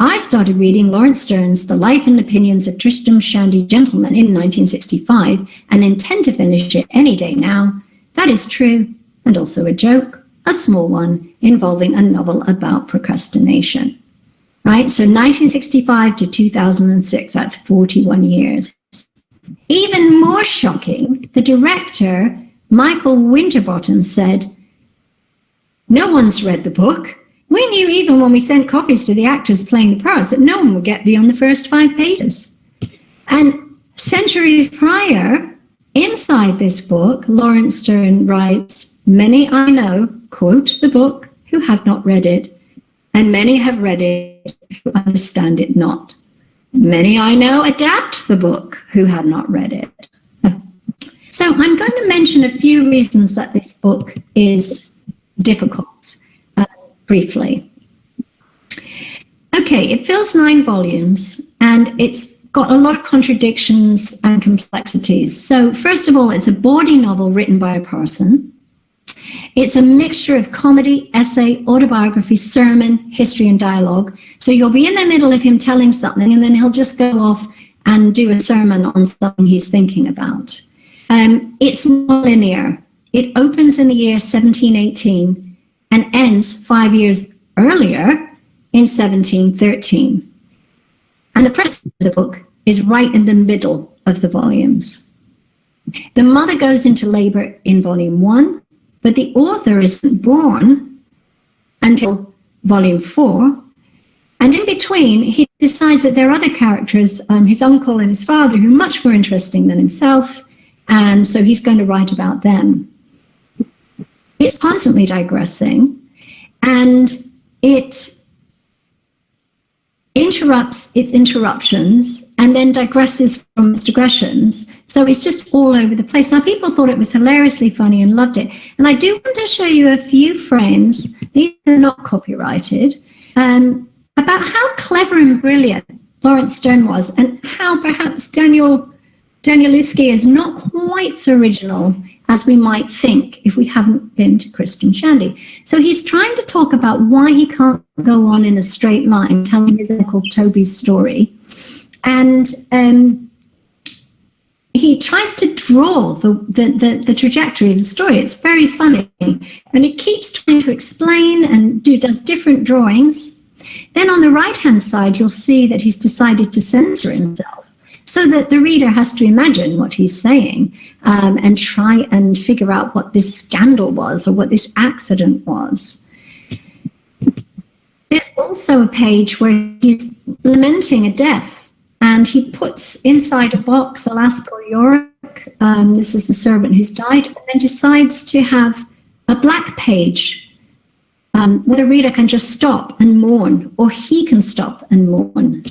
I started reading Lawrence Stern's The Life and Opinions of Tristram Shandy Gentleman in 1965 and intend to finish it any day now. That is true, and also a joke, a small one, involving a novel about procrastination. Right, so 1965 to 2006, that's 41 years. Even more shocking, the director, Michael Winterbottom, said, "No one's read the book. We knew even when we sent copies to the actors playing the parts that no one would get beyond the first 5 pages." And centuries prior, inside this book, Lawrence Stern writes, "Many I know quote the book who have not read it, and many have read it who understand it not. Many I know adapt the book who have not read it." So I'm going to mention a few reasons that this book is difficult, briefly. Okay, it fills 9 volumes, and it's got a lot of contradictions and complexities. So first of all, it's a bawdy novel written by a person. It's a mixture of comedy, essay, autobiography, sermon, history, and dialogue. So you'll be in the middle of him telling something, and then he'll just go off and do a sermon on something he's thinking about. It's non-linear. It opens in the year 1718 and ends 5 years earlier in 1713. And the preface of the book is right in the middle of the volumes. The mother goes into labor in volume 1, but the author isn't born until volume 4. And in between, he decides that there are other characters, his uncle and his father, who are much more interesting than himself, and so he's going to write about them. It's constantly digressing, and it interrupts its interruptions and then digresses from its digressions. So it's just all over the place. Now, people thought it was hilariously funny and loved it. And I do want to show you a few frames, these are not copyrighted, about how clever and brilliant Lawrence Stern was, and how perhaps Danielewski is not quite so original as we might think if we haven't been to Tristram Shandy. So he's trying to talk about why he can't go on in a straight line telling his uncle Toby's story. And he tries to draw the trajectory of the story. It's very funny. And he keeps trying to explain and does different drawings. Then on the right-hand side, you'll see that he's decided to censor himself, so that the reader has to imagine what he's saying and try and figure out what this scandal was or what this accident was. There's also a page where he's lamenting a death, and he puts inside a box, alas, poor Yorick, this is the servant who's died, and then decides to have a black page where the reader can just stop and mourn, or he can stop and mourn.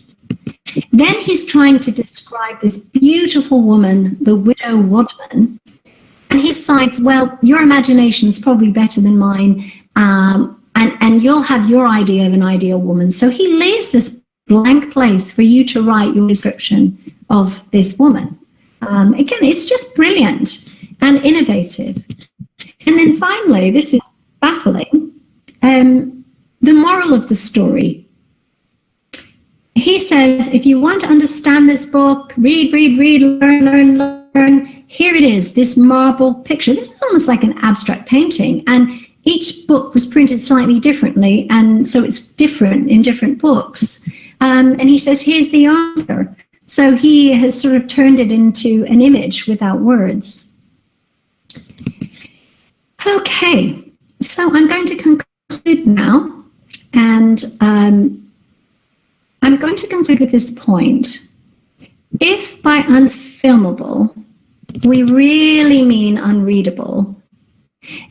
Then he's trying to describe this beautiful woman, the widow Wadman, and he decides, well, your imagination's probably better than mine, and you'll have your idea of an ideal woman. So he leaves this blank place for you to write your description of this woman. Again, it's just brilliant and innovative. And then finally, this is baffling, the moral of the story. He says, if you want to understand this book, read, learn, here it is, this marble picture. This is almost like an abstract painting, and each book was printed slightly differently, and so it's different in different books. And he says, here's the answer. So he has sort of turned it into an image without words. Okay, so I'm going to conclude now, and I'm going to conclude with this point. If by unfilmable we really mean unreadable,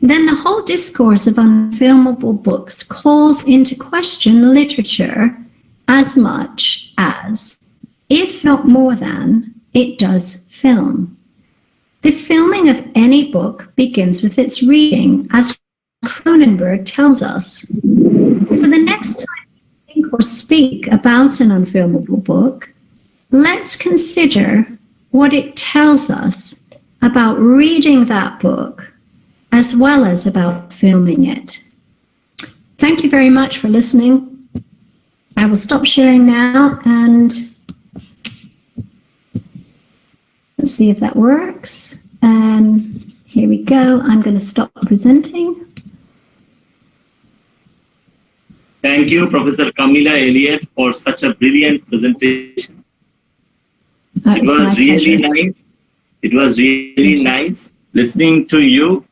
then the whole discourse of unfilmable books calls into question literature as much as, if not more than, it does film. The filming of any book begins with its reading, as Cronenberg tells us. So the next time we think or speak about an unfilmable book, let's consider what it tells us about reading that book, as well as about filming it. Thank you very much for listening. I will stop sharing now and let's see if that works. Here we go. I'm going to stop presenting. Thank you, Professor Kamilla Elliott, for such a brilliant presentation. It was really nice. It was really nice listening to you.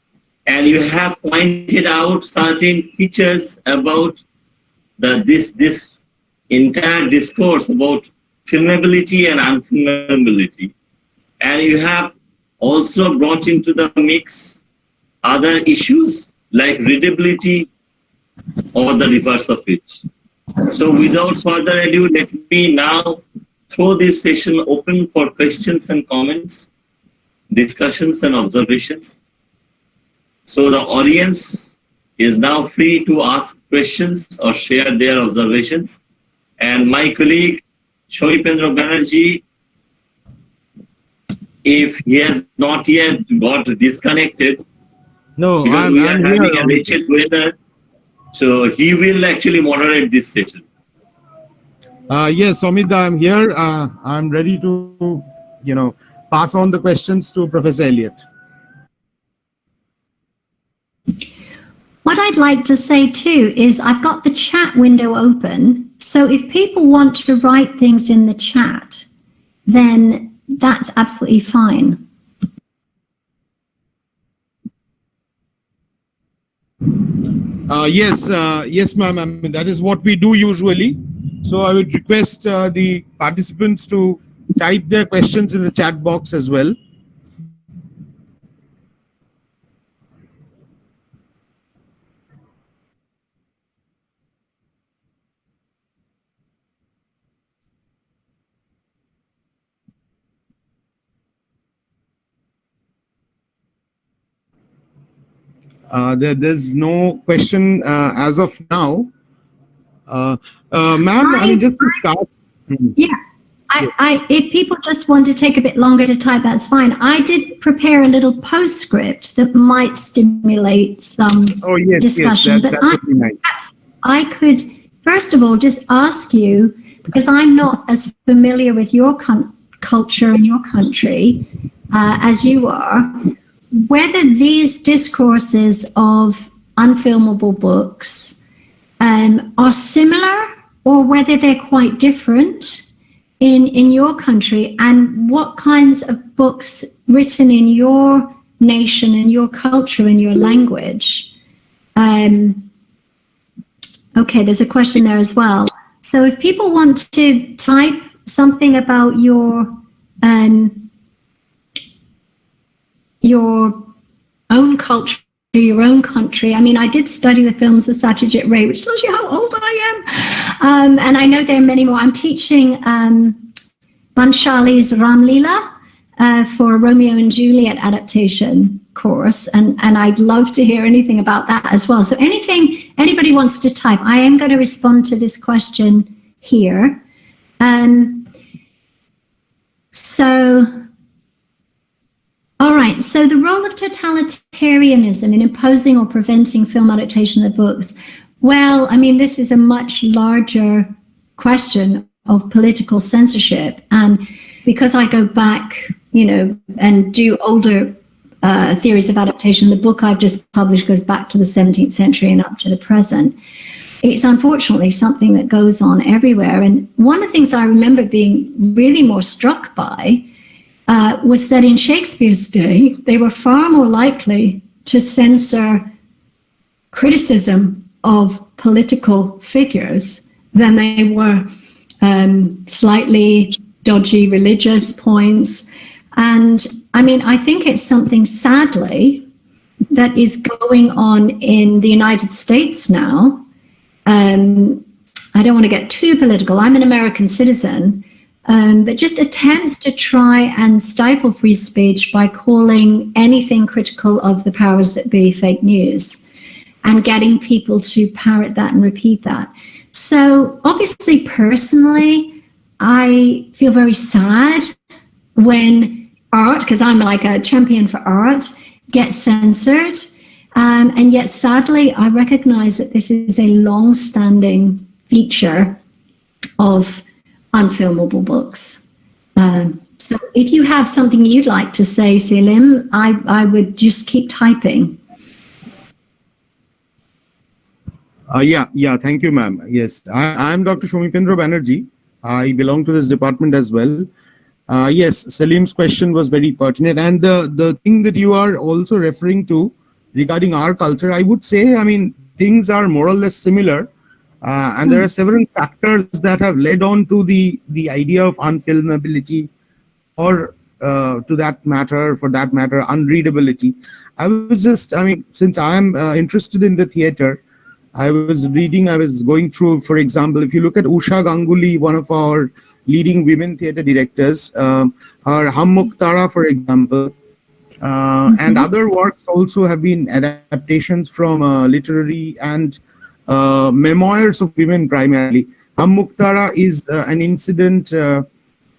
And you have pointed out certain features about this entire discourse about filmability and unfilmability. And you have also brought into the mix other issues like readability or the reverse of it. So without further ado, let me now throw this session open for questions and comments, discussions and observations. So the audience is now free to ask questions or share their observations. And my colleague, Shoipendra Banerjee, if he has not yet got disconnected, no, because we are I'm having here. a wretched weather, so he will actually moderate this session. Yes, Somit, I'm here. I'm ready to, pass on the questions to Professor Elliott. What I'd like to say too is I've got the chat window open. So if people want to write things in the chat, then that's absolutely fine. Yes, ma'am. I mean, that is what we do usually. So I would request the participants to type their questions in the chat box as well. There's no question as of now. Ma'am, I mean, just to start. Yeah, if people just want to take a bit longer to type, that's fine. I did prepare a little postscript that might stimulate some discussion. That would be nice. I could, first of all, just ask you, because I'm not as familiar with your culture and your country as you are, whether these discourses of unfilmable books are similar or whether they're quite different in your country, and what kinds of books written in your nation and your culture and your language. Okay, there's a question there as well. So if people want to type something about your own culture, your own country. I mean, I did study the films of Satyajit Ray, which tells you how old I am. And I know there are many more. I'm teaching Banshali's Ram Leela for a Romeo and Juliet adaptation course. And I'd love to hear anything about that as well. So anything anybody wants to type, I am going to respond to this question here. All right, so the role of totalitarianism in imposing or preventing film adaptation of books. Well, I mean, this is a much larger question of political censorship. And because I go back, and do older theories of adaptation, the book I've just published goes back to the 17th century and up to the present. It's unfortunately something that goes on everywhere. And one of the things I remember being really more struck by was that in Shakespeare's day, they were far more likely to censor criticism of political figures than they were slightly dodgy religious points. And I mean, I think it's something sadly that is going on in the United States now. I don't want to get too political. I'm an American citizen. But just attempts to try and stifle free speech by calling anything critical of the powers that be fake news and getting people to parrot that and repeat that. So obviously, personally, I feel very sad when art, because I'm like a champion for art, gets censored. And yet, sadly, I recognize that this is a long-standing feature of unfilmable books. So if you have something you'd like to say, Selim, I would just keep typing. Yeah, thank you, ma'am. Yes, I'm Dr. Shomipendra Banerjee. I belong to this department as well. Yes, Salim's question was very pertinent. And the thing that you are also referring to regarding our culture, I would say, I mean, things are more or less similar. And there are several factors that have led on to the idea of unfilmability, or for that matter, unreadability. I mean, since I am interested in the theater, I was going through, for example, if you look at Usha Ganguly, one of our leading women theater directors, her Hum Mukhtara, for example, and other works also have been adaptations from literary and memoirs of women primarily. Hum Mukhtara is an incident,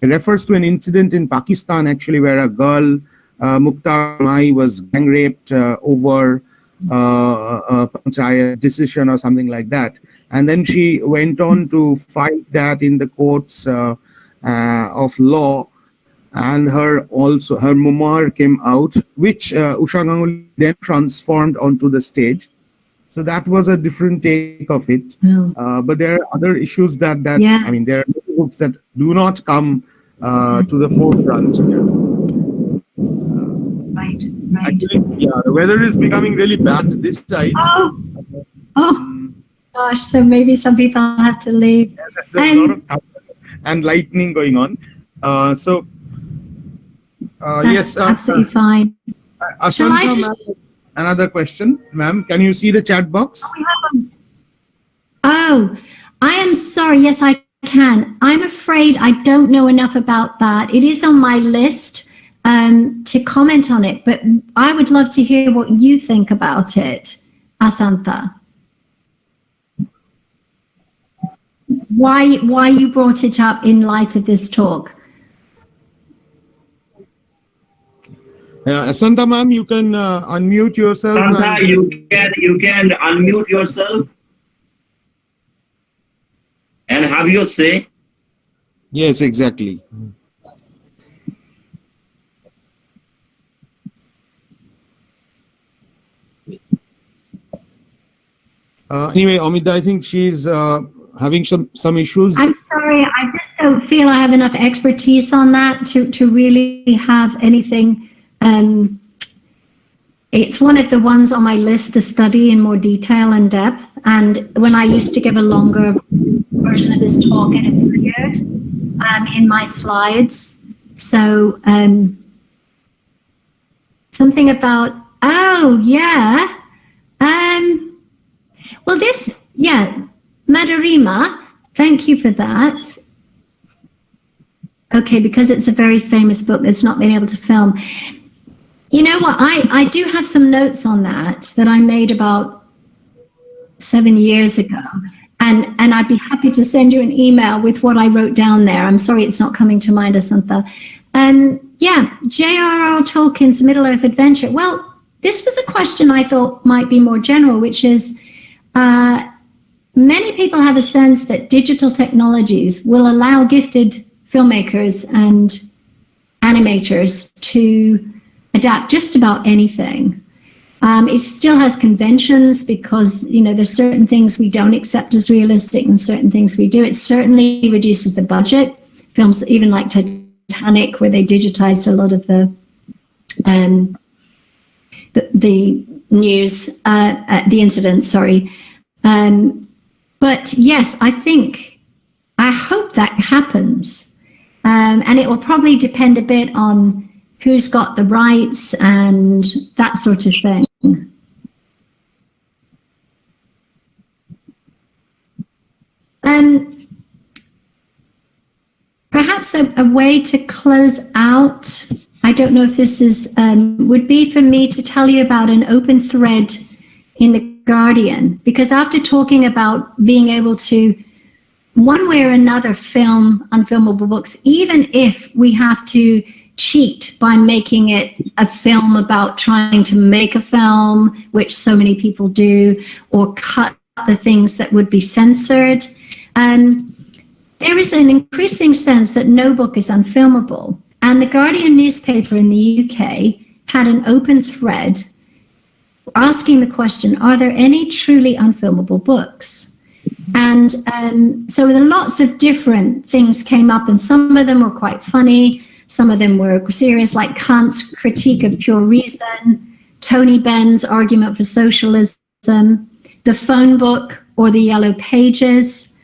refers to an incident in Pakistan, actually, where a girl, Mukhtara Mai, was gang raped over a panchayat decision or something like that, and then she went on to fight that in the courts of law, and her memoir came out, which Usha Ganguly then transformed onto the stage. So that was a different take of it. But there are other issues that I mean, there are books that do not come to the forefront. Right. Actually, yeah, the weather is becoming really bad this side. Oh gosh, so maybe some people have to leave. Yeah, there's a lot of thunder and lightning going on. Yes, absolutely fine. Ashanta, another question, ma'am. Can you see the chat box? Oh, I am sorry. Yes, I can. I'm afraid I don't know enough about that. It is on my list to comment on it, but I would love to hear what you think about it, Asantha. Why you brought it up in light of this talk? Asantha, ma'am, you can unmute yourself. Asantha, you can unmute yourself and have your say. Yes, exactly. Anyway, Amida, I think she's having some issues. I'm sorry, I just don't feel I have enough expertise on that to really have anything. It's one of the ones on my list to study in more detail and depth. And when I used to give a longer version of this talk, it appeared in my slides. So something about, oh yeah. Well, Madarima, thank you for that. Okay, because it's a very famous book that's not been able to film. You know what, I do have some notes on that I made about 7 years ago. And I'd be happy to send you an email with what I wrote down there. I'm sorry it's not coming to mind, Asantha. J.R.R. Tolkien's Middle-earth Adventure. Well, this was a question I thought might be more general, which is, many people have a sense that digital technologies will allow gifted filmmakers and animators to adapt just about anything. It still has conventions because, there's certain things we don't accept as realistic and certain things we do. It certainly reduces the budget. Films even like Titanic, where they digitized a lot of the news, the incident, sorry. But yes, I hope that happens. And it will probably depend a bit on who's got the rights and that sort of thing. Perhaps a way to close out, I don't know if this is, would be for me to tell you about an open thread in the Guardian, because after talking about being able to, one way or another, film unfilmable books, even if we have to cheat by making it a film about trying to make a film, which so many people do, or cut the things that would be censored. there is an increasing sense that no book is unfilmable. And the Guardian newspaper in the UK had an open thread asking the question, are there any truly unfilmable books? And so lots of different things came up, and some of them were quite funny, some of them were serious, like Kant's Critique of Pure Reason, Tony Benn's Argument for Socialism, the phone book or the Yellow Pages,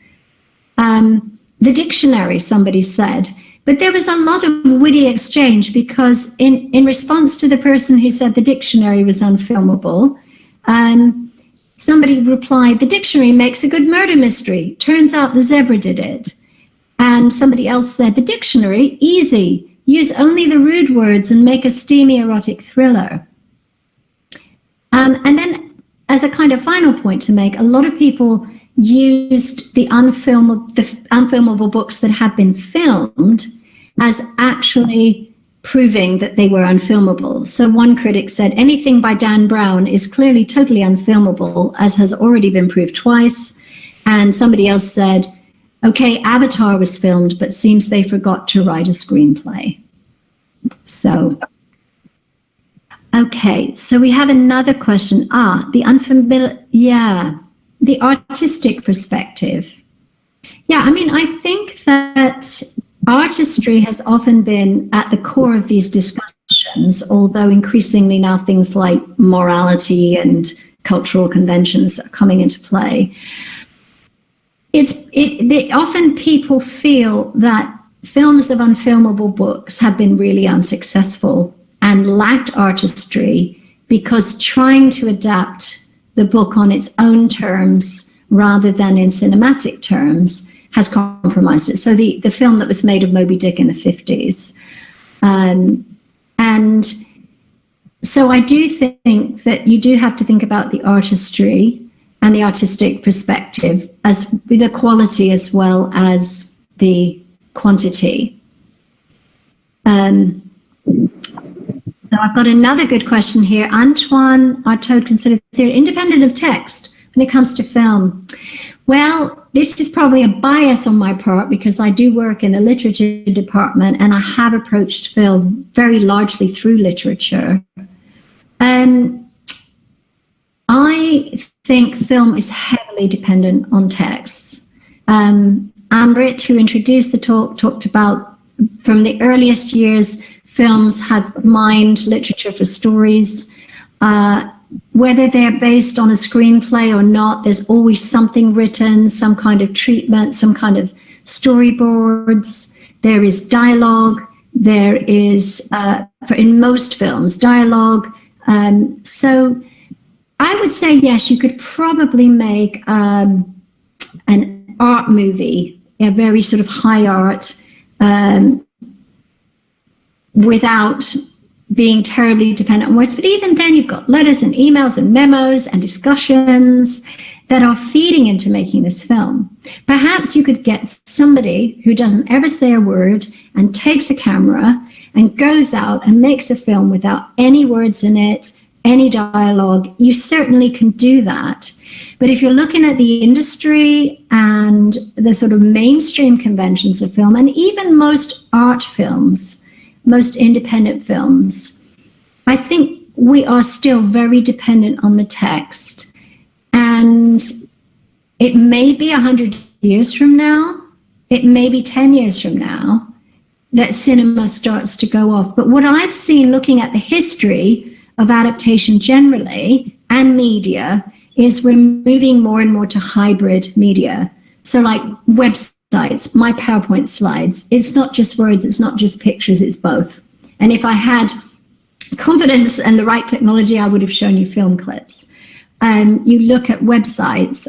the dictionary, somebody said. But there was a lot of witty exchange, because in response to the person who said the dictionary was unfilmable, somebody replied, the dictionary makes a good murder mystery. Turns out the zebra did it. And somebody else said, the dictionary, easy. Use only the rude words and make a steamy erotic thriller. And then, as a kind of final point to make, a lot of people used the unfilmable books that have been filmed as actually proving that they were unfilmable. So one critic said, anything by Dan Brown is clearly totally unfilmable, as has already been proved twice. And somebody else said, okay, Avatar was filmed, but seems they forgot to write a screenplay. So, okay, so we have another question. The artistic perspective. Yeah, I mean, I think that artistry has often been at the core of these discussions, although increasingly now things like morality and cultural conventions are coming into play. Often people feel that films of unfilmable books have been really unsuccessful and lacked artistry because trying to adapt the book on its own terms rather than in cinematic terms has compromised it. So the film that was made of Moby Dick in the 50s. And so I do think that you do have to think about the artistry and the artistic perspective as the quality as well as the quantity. So I've got another good question here. Antoine Artaud considered theory independent of text when it comes to film. Well, this is probably a bias on my part because I do work in a literature department and I have approached film very largely through literature. I think film is heavily dependent on texts. Amrit, who introduced the talk, talked about from the earliest years, films have mined literature for stories. Whether they're based on a screenplay or not, there's always something written, some kind of treatment, some kind of storyboards. There is dialogue. There is, in most films, dialogue. So I would say, yes, you could probably make an art movie, a very sort of high art, without being terribly dependent on words. But even then, you've got letters and emails and memos and discussions that are feeding into making this film. Perhaps you could get somebody who doesn't ever say a word and takes a camera and goes out and makes a film without any words in it, any dialogue. You certainly can do that. But if you're looking at the industry and the sort of mainstream conventions of film, and even most art films, most independent films, I think we are still very dependent on the text. And it may be 100 years from now, it may be 10 years from now, that cinema starts to go off. But what I've seen looking at the history of adaptation generally and media is we're moving more and more to hybrid media. So like websites, my PowerPoint slides, it's not just words, it's not just pictures, it's both. And if I had confidence and the right technology, I would have shown you film clips. You look at websites,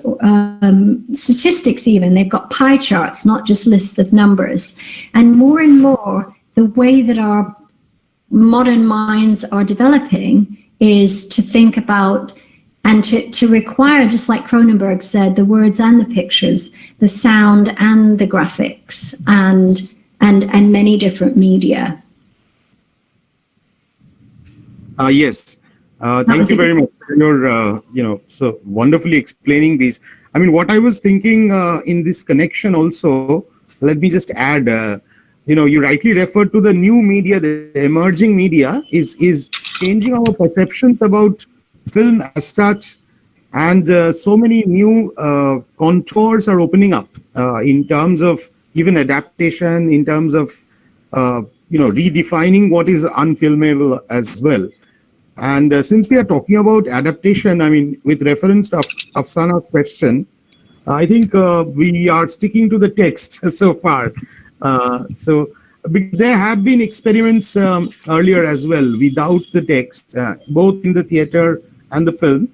statistics even, they've got pie charts, not just lists of numbers. And more, the way that our modern minds are developing is to think about and to require, just like Cronenberg said, the words and the pictures, the sound and the graphics, and many different media. Yes. Thank you very much for your, so wonderfully explaining these. I mean, what I was thinking in this connection also, let me just add, you rightly referred to the new media, the emerging media is changing our perceptions about film as such, and so many new contours are opening up in terms of even adaptation, in terms of redefining what is unfilmable as well. And since we are talking about adaptation, I mean, with reference to Afsana's question, I think we are sticking to the text so far. So there have been experiments earlier as well without the text, both in the theater and the film.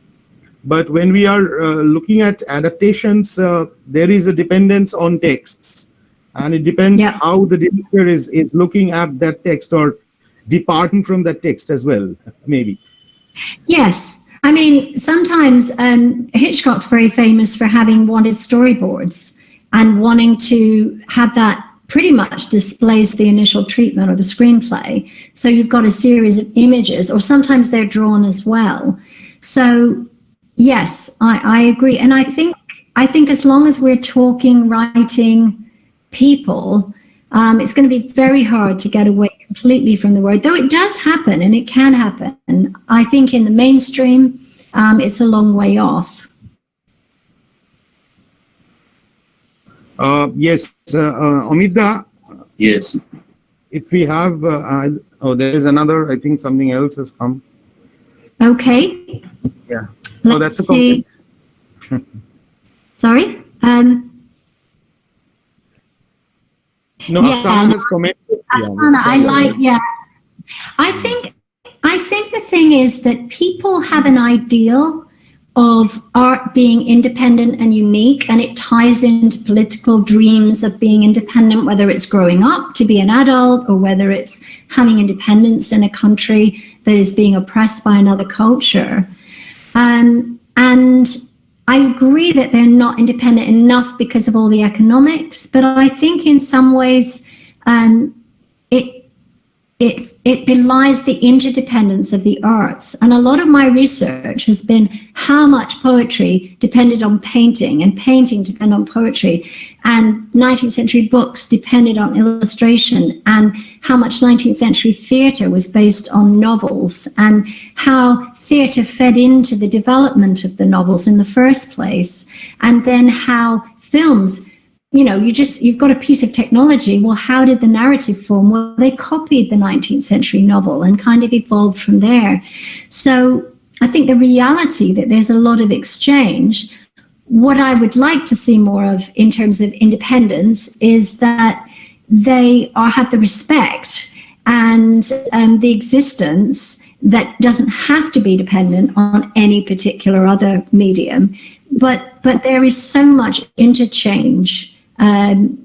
But when we are looking at adaptations, there is a dependence on texts. And it depends how the director is looking at that text or departing from that text as well, maybe. Yes. I mean, sometimes Hitchcock's very famous for having wanted storyboards and wanting to have that pretty much displays the initial treatment of the screenplay. So you've got a series of images, or sometimes they're drawn as well. So yes, I agree. And I think as long as we're talking, writing, people, it's going to be very hard to get away completely from the word, though it does happen and it can happen. I think in the mainstream, it's a long way off. Yes, Amida. Yes. If we have, there is another, I think something else has come. Okay. Yeah. Let's that's a see. Sorry? No, Yeah. Afsana has commented. Afsana, I think the thing is that people have an ideal of art being independent and unique, and it ties into political dreams of being independent, whether it's growing up to be an adult or whether it's having independence in a country that is being oppressed by another culture. And I agree that they're not independent enough because of all the economics, but I think in some ways it belies the interdependence of the arts. And a lot of my research has been how much poetry depended on painting and painting depended on poetry, and 19th century books depended on illustration, and how much 19th century theatre was based on novels, and how theatre fed into the development of the novels in the first place, and then how films, you've got a piece of technology. Well, how did the narrative form? Well, they copied the 19th century novel and kind of evolved from there. So I think the reality that there's a lot of exchange, what I would like to see more of in terms of independence is that they have the respect and the existence that doesn't have to be dependent on any particular other medium, but there is so much interchange.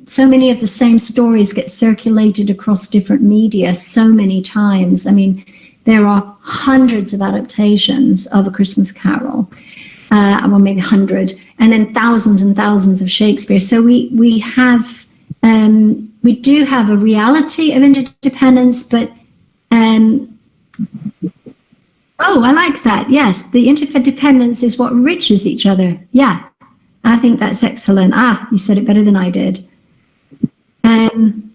So many of the same stories get circulated across different media so many times. I mean, there are hundreds of adaptations of A Christmas Carol, well, maybe 100, and then thousands and thousands of Shakespeare. So we do have a reality of interdependence, but I like that. Yes, the interdependence is what enriches each other. Yeah. I think that's excellent. You said it better than I did.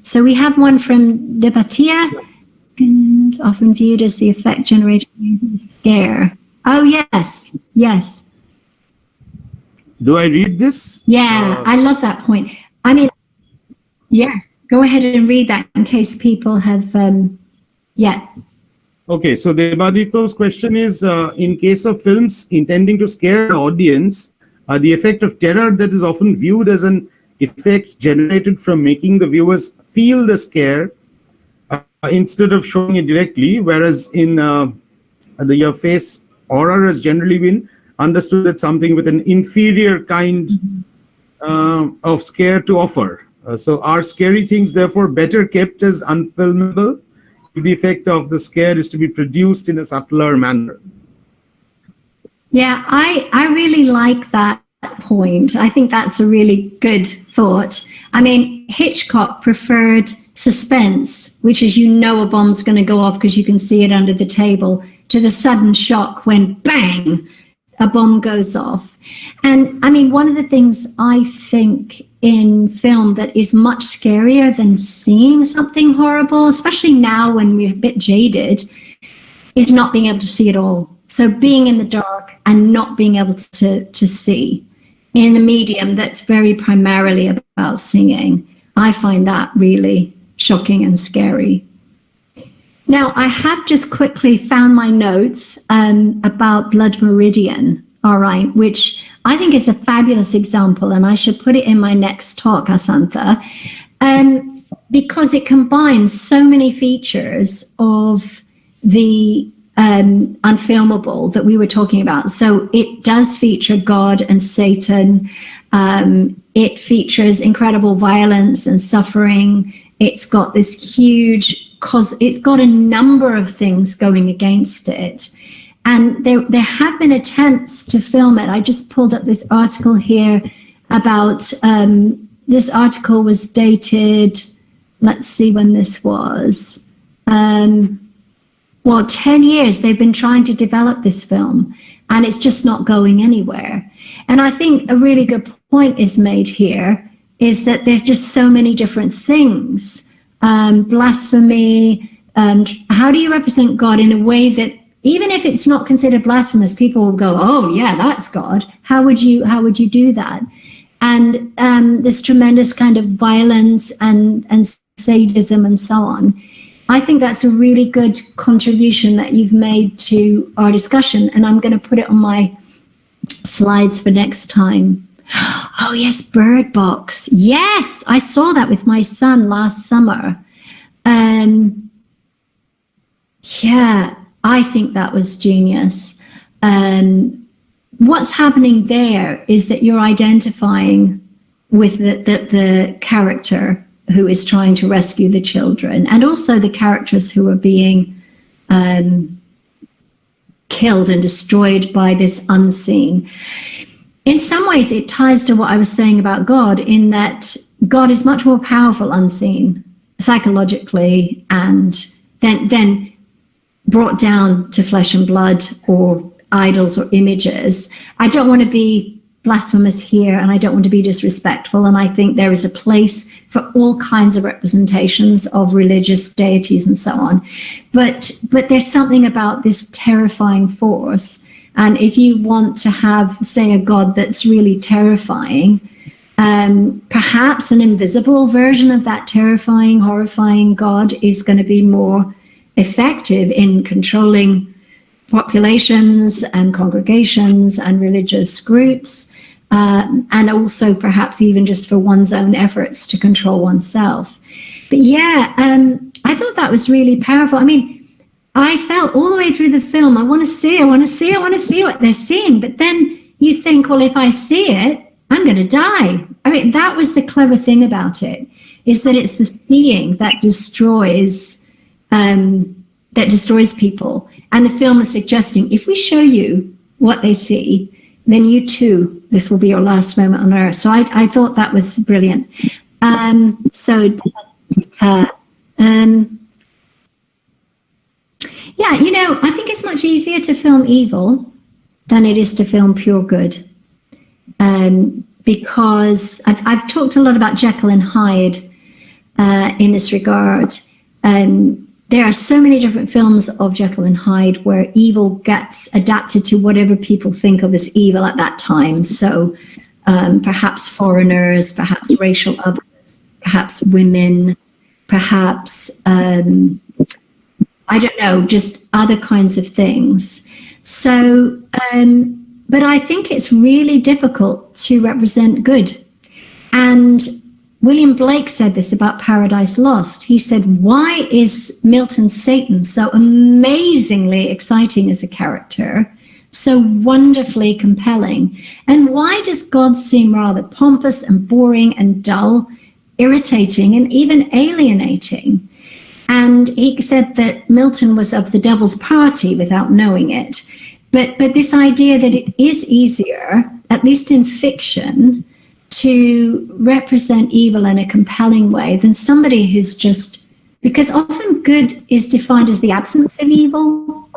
So we have one from Debatia, often viewed as the effect generated by the scare. Oh, yes. Do I read this? Yeah, I love that point. I mean, yes, go ahead and read that in case people have, Okay, so Debadito's question is, in case of films intending to scare the audience, the effect of terror that is often viewed as an effect generated from making the viewers feel the scare instead of showing it directly, whereas in your face horror has generally been understood as something with an inferior kind of scare to offer. So are scary things therefore better kept as unfilmable if the effect of the scare is to be produced in a subtler manner? Yeah, I really like that point. I think that's a really good thought. I mean, Hitchcock preferred suspense, which is a bomb's going to go off because you can see it under the table, to the sudden shock when bang, a bomb goes off. And I mean, one of the things I think in film that is much scarier than seeing something horrible, especially now when we're a bit jaded, is not being able to see it all. So being in the dark and not being able to see in a medium that's very primarily about singing, I find that really shocking and scary. Now, I have just quickly found my notes about Blood Meridian, all right, which I think is a fabulous example, and I should put it in my next talk, Asantha, because it combines so many features of the Unfilmable that we were talking about. So it does feature God and Satan. It features incredible violence and suffering. It's got this huge, it's got a number of things going against it. And there have been attempts to film it. I just pulled up this article here about, this article was dated, let's see when this was. 10 years they've been trying to develop this film, and it's just not going anywhere. And I think a really good point is made here, is that there's just so many different things. Blasphemy, how do you represent God in a way that, even if it's not considered blasphemous, people will go, oh yeah, that's God. How would you do that? And this tremendous kind of violence and sadism and so on. I think that's a really good contribution that you've made to our discussion, and I'm going to put it on my slides for next time. Oh yes, Bird Box. Yes, I saw that with my son last summer. Yeah, I think that was genius. What's happening there is that you're identifying with the character who is trying to rescue the children, and also the characters who are being killed and destroyed by this unseen. In some ways, it ties to what I was saying about God, in that God is much more powerful unseen, psychologically, and then brought down to flesh and blood or idols or images. I don't want to be blasphemous here, and I don't want to be disrespectful, and I think there is a place for all kinds of representations of religious deities and so on, but there's something about this terrifying force. And if you want to have, say, a God that's really terrifying, perhaps an invisible version of that terrifying, horrifying God is going to be more effective in controlling populations and congregations and religious groups, and also perhaps even just for one's own efforts to control oneself. But yeah, I thought that was really powerful. I mean, I felt all the way through the film, I want to see what they're seeing. But then you think, well, if I see it, I'm going to die. I mean, that was the clever thing about it, is that it's the seeing that destroys people. And the film is suggesting, if we show you what they see, then you too, this will be your last moment on earth. So I thought that was brilliant. Yeah, you know, I think it's much easier to film evil than it is to film pure good. Because I've talked a lot about Jekyll and Hyde in this regard. There are so many different films of Jekyll and Hyde where evil gets adapted to whatever people think of as evil at that time. So perhaps foreigners, perhaps racial others, perhaps women, perhaps, I don't know, just other kinds of things. So, but I think it's really difficult to represent good. And William Blake said this about Paradise Lost. He said, why is Milton's Satan so amazingly exciting as a character, so wonderfully compelling? And why does God seem rather pompous and boring and dull, irritating and even alienating? And he said that Milton was of the devil's party without knowing it. But this idea that it is easier, at least in fiction, to represent evil in a compelling way than somebody who's just, because often good is defined as the absence of evil.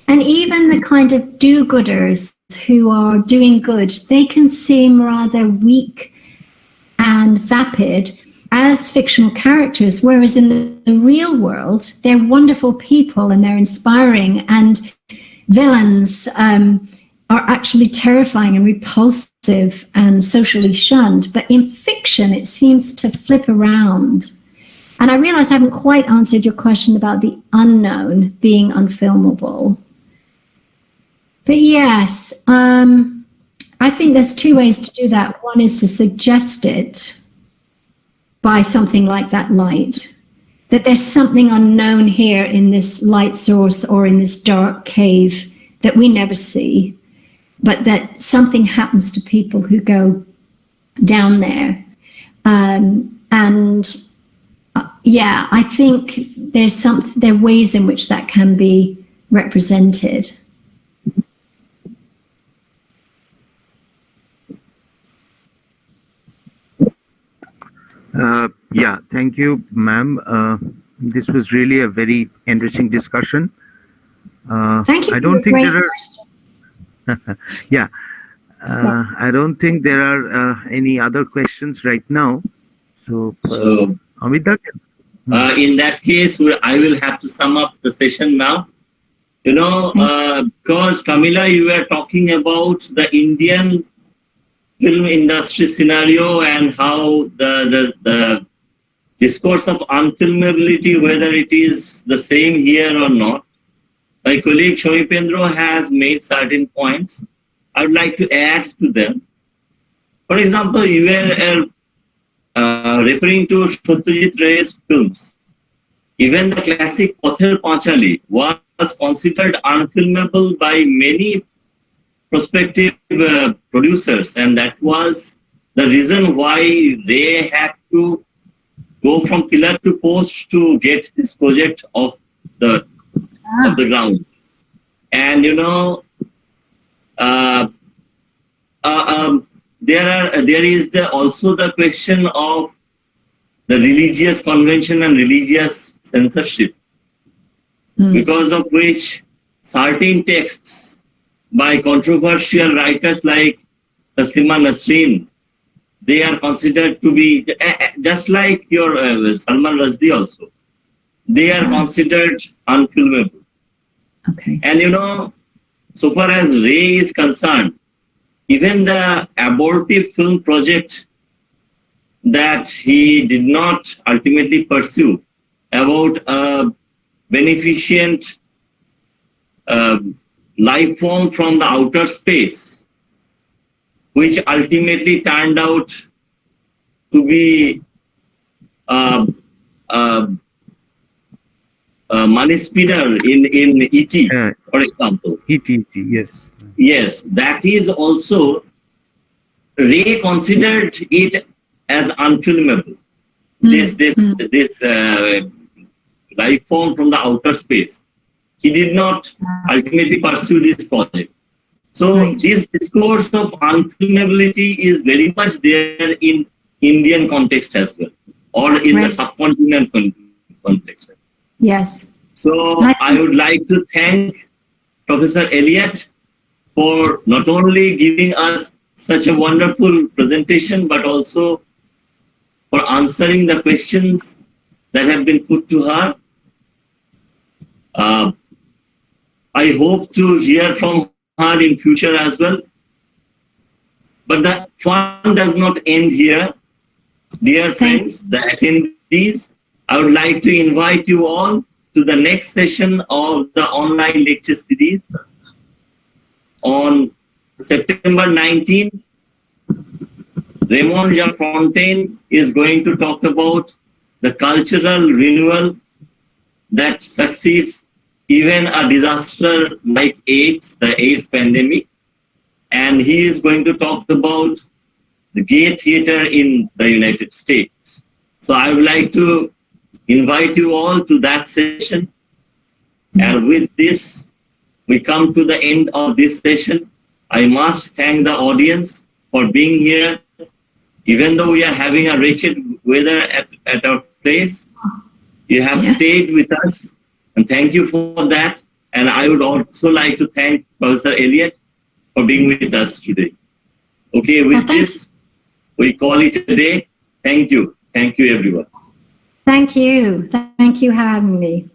And even the kind of do-gooders who are doing good, they can seem rather weak and vapid as fictional characters, whereas in the real world, they're wonderful people and they're inspiring, and villains are actually terrifying and repulsive and socially shunned. But in fiction, it seems to flip around. And I realize I haven't quite answered your question about the unknown being unfilmable. But yes, I think there's two ways to do that. One is to suggest it by something like that light, that there's something unknown here in this light source or in this dark cave that we never see, but that something happens to people who go down there. Yeah, I think there are ways in which that can be represented. Yeah, thank you, ma'am. This was really a very enriching discussion. Thank you. I don't think great there are. questions. Yeah, I don't think there are any other questions right now. So, Amita, in that case, I will have to sum up the session now. You know, because Kamilla, you were talking about the Indian film industry scenario and how the discourse of unfilmability, whether it is the same here or not. My colleague Shomipendra has made certain points. I would like to add to them. For example, you were referring to Satyajit Ray's films. Even the classic Pather Panchali was considered unfilmable by many prospective producers, and that was the reason why they had to go from pillar to post to get this project off the ground. And you know, there is also the question of the religious convention and religious censorship, because of which certain texts by controversial writers like Taslima Nasreen, they are considered to be, just like your Salman Rushdie also, they are considered unfilmable. Okay. And you know, so far as Ray is concerned, even the abortive film project that he did not ultimately pursue about a beneficent life form from the outer space, which ultimately turned out to be money spinner in E.T., for example. E.T., yes. Yes, that is also, Ray considered it as unfilmable. This life form from the outer space. He did not ultimately pursue this project. So this discourse of unfilmability is very much there in Indian context as well, or in the subcontinent context. Yes. So I would like to thank Professor Elliott for not only giving us such a wonderful presentation, but also for answering the questions that have been put to her. I hope to hear from her in future as well. But the fun does not end here. Dear friends, the attendees, I would like to invite you all to the next session of the online lecture series. On September 19, Raymond Jean Fontaine is going to talk about the cultural renewal that succeeds even a disaster like AIDS, the AIDS pandemic. And he is going to talk about the gay theater in the United States. So I would like to invite you all to that session. And with this, we come to the end of this session. I must thank the audience for being here. Even though we are having a wretched weather at our place, you have stayed with us, and thank you for that. And I would also like to thank Professor Elliott for being with us today. Okay, with this, we call it a day. Thank you. Thank you, everyone. Thank you. Thank you for having me.